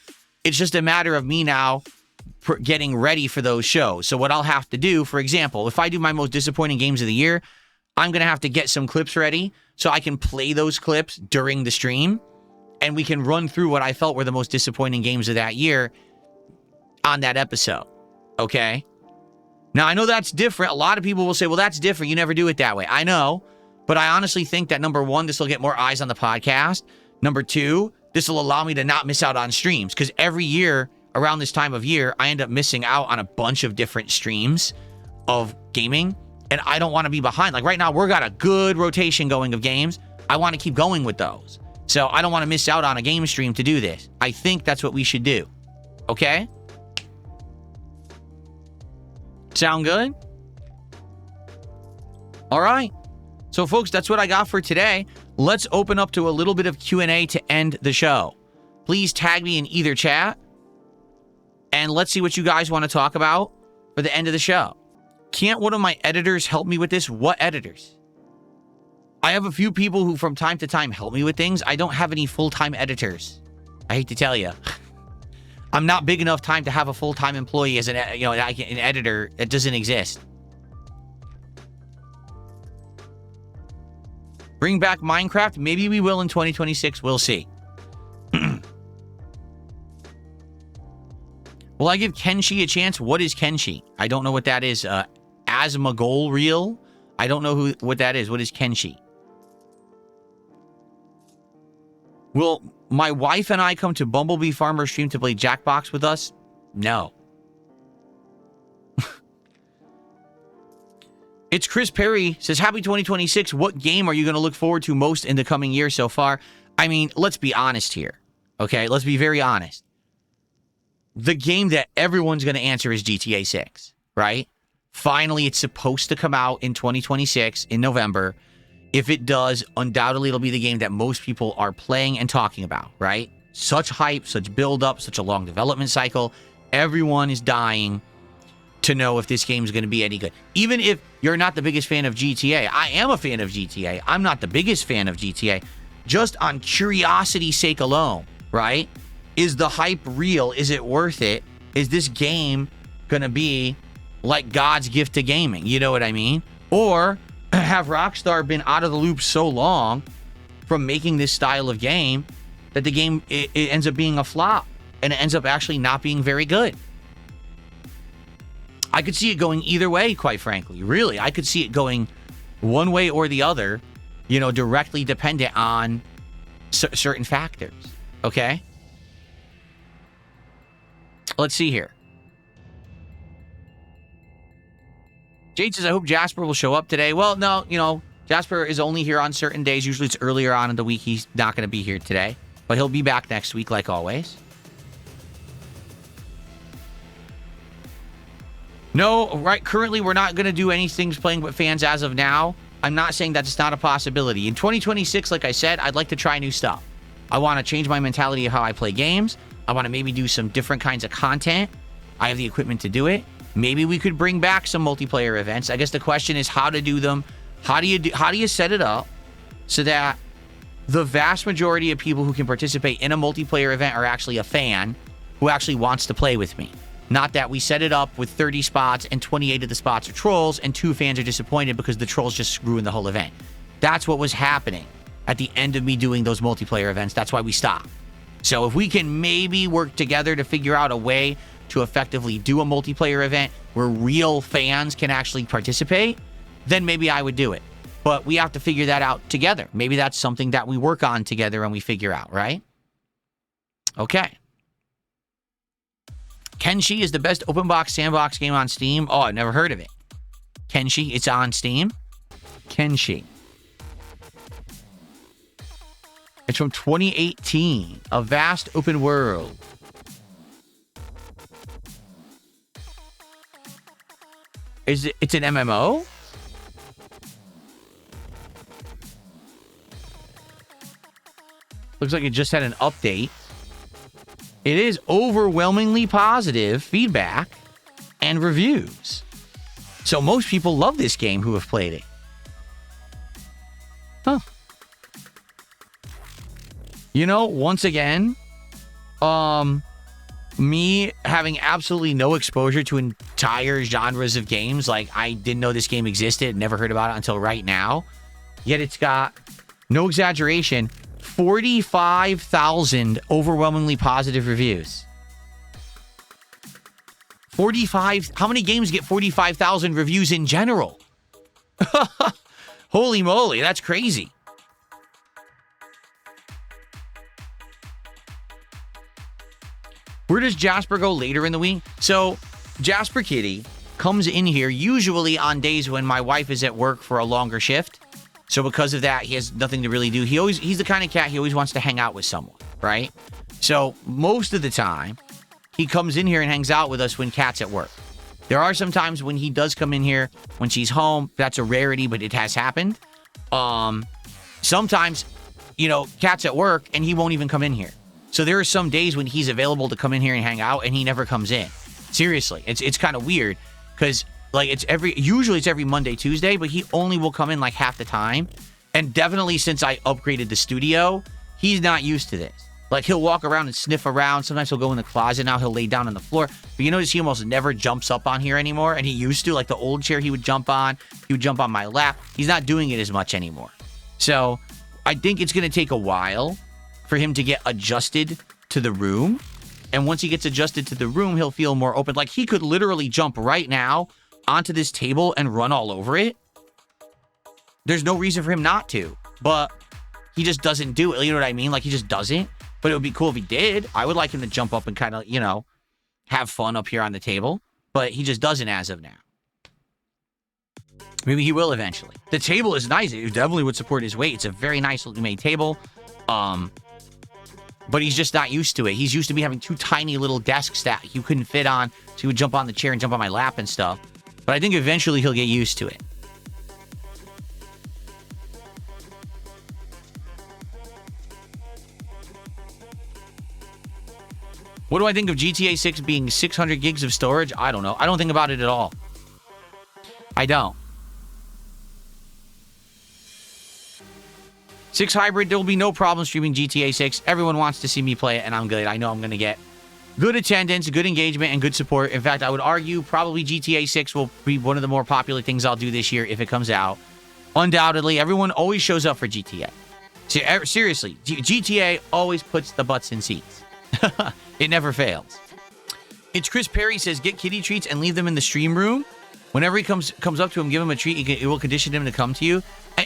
It's just a matter of me now getting ready for those shows. So what I'll have to do, for example, if I do my most disappointing games of the year, I'm going to have to get some clips ready so I can play those clips during the stream, and we can run through what I felt were the most disappointing games of that year on that episode. Okay? Now, I know that's different. A lot of people will say, well, that's different. You never do it that way. I know, but I honestly think that, number one, this will get more eyes on the podcast. Number two, this will allow me to not miss out on streams, because every year around this time of year, I end up missing out on a bunch of different streams of gaming, and I don't want to be behind. Like right now, we've got a good rotation going of games. I want to keep going with those. So I don't want to miss out on a game stream to do this. I think that's what we should do. Okay? Sound good? All right. So folks, that's what I got for today. Let's open up to a little bit of Q&A to end the show. Please tag me in either chat, and let's see what you guys want to talk about for the end of the show. Can't one of my editors help me with this? What editors? I have a few people who from time to time help me with things. I don't have any full-time editors. I hate to tell you. I'm not big enough time to have a full-time employee as an editor. It doesn't exist. Bring back Minecraft? Maybe we will in 2026. We'll see. Will I give Kenshi a chance? What is Kenshi? I don't know what that is. Asmagol Reel? I don't know what that is. What is Kenshi? Will my wife and I come to Bumblebee Farmer stream to play Jackbox with us? No. It's Chris Perry says, happy 2026. What game are you going to look forward to most in the coming year so far? I mean, let's be honest here. Okay, let's be very honest. The game that everyone's going to answer is GTA 6, right? Finally, it's supposed to come out in 2026 in November. If it does, undoubtedly it'll be the game that most people are playing and talking about, right? Such hype, such build-up, such a long development cycle. Everyone is dying to know if this game is going to be any good. Even if you're not the biggest fan of GTA. I am a fan of GTA. I'm not the biggest fan of GTA. Just on curiosity's sake alone, right? Is the hype real? Is it worth it? Is this game going to be like God's gift to gaming? You know what I mean? Or have Rockstar been out of the loop so long from making this style of game that the game it ends up being a flop and it ends up actually not being very good? I could see it going either way, quite frankly. Really, I could see it going one way or the other, you know, directly dependent on certain factors. Okay? Let's see here. Jade says, I hope Jasper will show up today. Well, no, you know, Jasper is only here on certain days. Usually it's earlier on in the week. He's not going to be here today. But he'll be back next week, like always. No, right. Currently, we're not going to do anything playing with fans as of now. I'm not saying that it's not a possibility. In 2026, like I said, I'd like to try new stuff. I want to change my mentality of how I play games. I want to maybe do some different kinds of content. I have the equipment to do it. Maybe we could bring back some multiplayer events. I guess the question is how to do them. How do you set it up so that the vast majority of people who can participate in a multiplayer event are actually a fan who actually wants to play with me? Not that we set it up with 30 spots and 28 of the spots are trolls and 2 fans are disappointed because the trolls just ruined the whole event. That's what was happening at the end of me doing those multiplayer events. That's why we stopped. So if we can maybe work together to figure out a way to effectively do a multiplayer event where real fans can actually participate, then maybe I would do it. But we have to figure that out together. Maybe that's something that we work on together and we figure out, right? Okay. Kenshi is the best open box sandbox game on Steam. Oh, I've never heard of it. Kenshi, it's on Steam. Kenshi. It's from 2018. A vast open world. It's an MMO? Looks like it just had an update. It is overwhelmingly positive feedback and reviews. So most people love this game who have played it. Huh. You know, once again, me having absolutely no exposure to entire genres of games, like I didn't know this game existed, never heard about it until right now. Yet it's got, no exaggeration, 45,000 overwhelmingly positive reviews. 45, how many games get 45,000 reviews in general? Holy moly, that's crazy. Where does Jasper go later in the week? So, Jasper Kitty comes in here usually on days when my wife is at work for a longer shift. So because of that, he has nothing to really do. He's the kind of cat, he always wants to hang out with someone, right? So most of the time, he comes in here and hangs out with us when Cat's at work. There are some times when he does come in here when she's home. That's a rarity, but it has happened. Sometimes, you know, Cat's at work and he won't even come in here. So there are some days when he's available to come in here and hang out and he never comes in. Seriously, it's kind of weird because like usually it's every Monday, Tuesday, but he only will come in like half the time. And definitely since I upgraded the studio, he's not used to this. Like he'll walk around and sniff around. Sometimes he'll go in the closet. Now he'll lay down on the floor. But you notice he almost never jumps up on here anymore. And he used to, like the old chair he would jump on. He would jump on my lap. He's not doing it as much anymore. So I think it's going to take a while for him to get adjusted to the room. And once he gets adjusted to the room, he'll feel more open. Like he could literally jump right now onto this table and run all over it. There's no reason for him not to, but he just doesn't do it. You know what I mean? Like he just doesn't. But it would be cool if he did. I would like him to jump up and kind of, you know, have fun up here on the table. But he just doesn't as of now. Maybe he will eventually. The table is nice. It definitely would support his weight. It's a very nicely made table. But he's just not used to it. He's used to me having 2 tiny little desks that he couldn't fit on. So he would jump on the chair and jump on my lap and stuff. But I think eventually he'll get used to it. What do I think of GTA 6 being 600 gigs of storage? I don't know. I don't think about it at all. I don't. 6 Hybrid, there will be no problem streaming GTA 6. Everyone wants to see me play it, and I'm good. I know I'm going to get good attendance, good engagement, and good support. In fact, I would argue probably GTA 6 will be one of the more popular things I'll do this year if it comes out. Undoubtedly, everyone always shows up for GTA. Seriously, GTA always puts the butts in seats. It never fails. It's Chris Perry says, get kitty treats and leave them in the stream room. Whenever he comes up to him, give him a treat. It will condition him to come to you.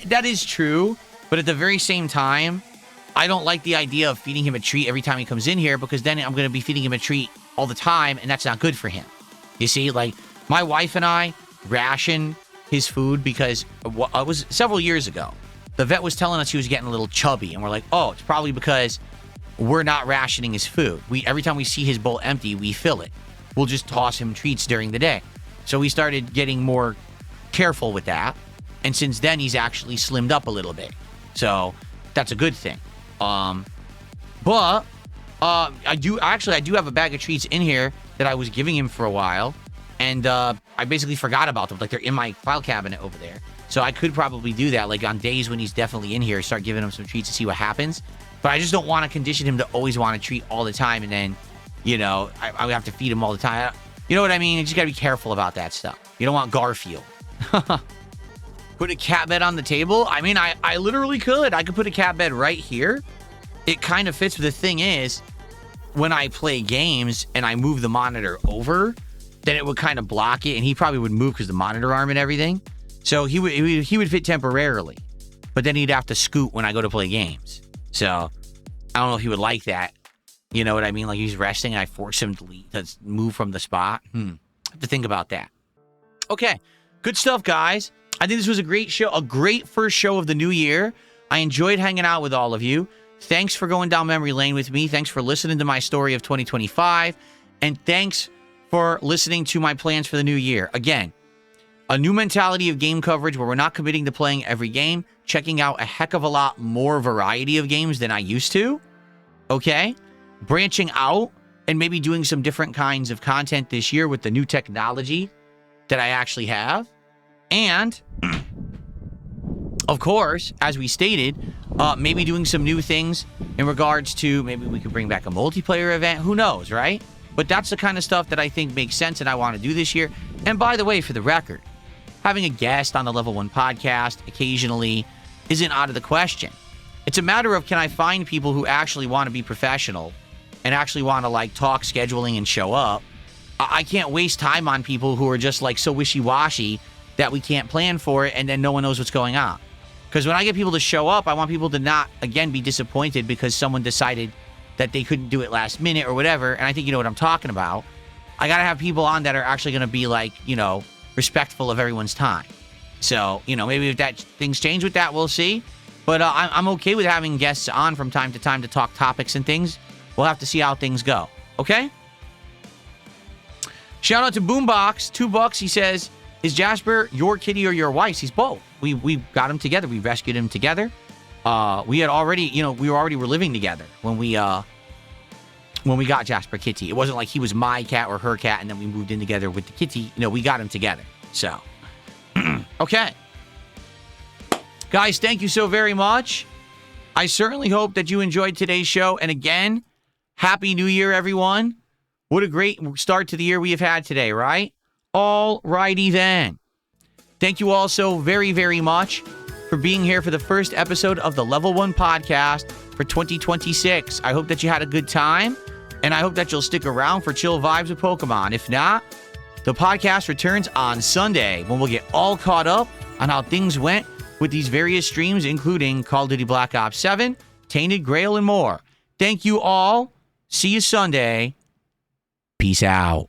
That is true. But at the very same time, I don't like the idea of feeding him a treat every time he comes in here because then I'm going to be feeding him a treat all the time, and that's not good for him. You see, like, my wife and I ration his food because it was several years ago. The vet was telling us he was getting a little chubby, and we're like, oh, it's probably because we're not rationing his food. Every time we see his bowl empty, we fill it. We'll just toss him treats during the day. So we started getting more careful with that. And since then, he's actually slimmed up a little bit. So that's a good thing. But I do have a bag of treats in here that I was giving him for a while. And I basically forgot about them. Like, they're in my file cabinet over there. So I could probably do that. Like, on days when he's definitely in here, start giving him some treats to see what happens. But I just don't want to condition him to always want a treat all the time. And then, you know, I would have to feed him all the time. You know what I mean? You just got to be careful about that stuff. You don't want Garfield. Put a cat bed on the table? I mean, I literally could. I could put a cat bed right here. It kind of fits. But the thing is, when I play games and I move the monitor over, then it would kind of block it. And he probably would move because the monitor arm and everything. So he would fit temporarily. But then he'd have to scoot when I go to play games. So I don't know if he would like that. You know what I mean? Like, he's resting and I force him to move from the spot. I have to think about that. Okay. Good stuff, guys. I think this was a great show, a great first show of the new year. I enjoyed hanging out with all of you. Thanks for going down memory lane with me. Thanks for listening to my story of 2025. And thanks for listening to my plans for the new year. Again, a new mentality of game coverage where we're not committing to playing every game, checking out a heck of a lot more variety of games than I used to. Okay? Branching out and maybe doing some different kinds of content this year with the new technology that I actually have. And, of course, as we stated, maybe doing some new things in regards to maybe we could bring back a multiplayer event. Who knows, right? But that's the kind of stuff that I think makes sense and I want to do this year. And by the way, for the record, having a guest on the Level 1 podcast occasionally isn't out of the question. It's a matter of, can I find people who actually want to be professional and actually want to, like, talk scheduling and show up? I can't waste time on people who are just, like, so wishy-washy that we can't plan for it and then no one knows what's going on. Because when I get people to show up, I want people to not, again, be disappointed because someone decided that they couldn't do it last minute or whatever. And I think you know what I'm talking about. I got to have people on that are actually going to be, like, you know, respectful of everyone's time. So, you know, maybe if things change with that, we'll see. But I'm okay with having guests on from time to time to talk topics and things. We'll have to see how things go. Okay? Shout out to Boombox, $2. He says, is Jasper your kitty or your wife's? He's both. We got him together. We rescued him together. We had already, you know, we were living together when we got Jasper Kitty. It wasn't like he was my cat or her cat and then we moved in together with the kitty. You know, we got him together. So, okay. Guys, thank you so very much. I certainly hope that you enjoyed today's show. And again, Happy New Year, everyone. What a great start to the year we have had today, right? All righty then. Thank you all so very, very much for being here for the first episode of the Level 1 podcast for 2026. I hope that you had a good time, and I hope that you'll stick around for chill vibes with Pokemon. If not, the podcast returns on Sunday when we'll get all caught up on how things went with these various streams, including Call of Duty Black Ops 7, Tainted Grail, and more. Thank you all. See you Sunday. Peace out.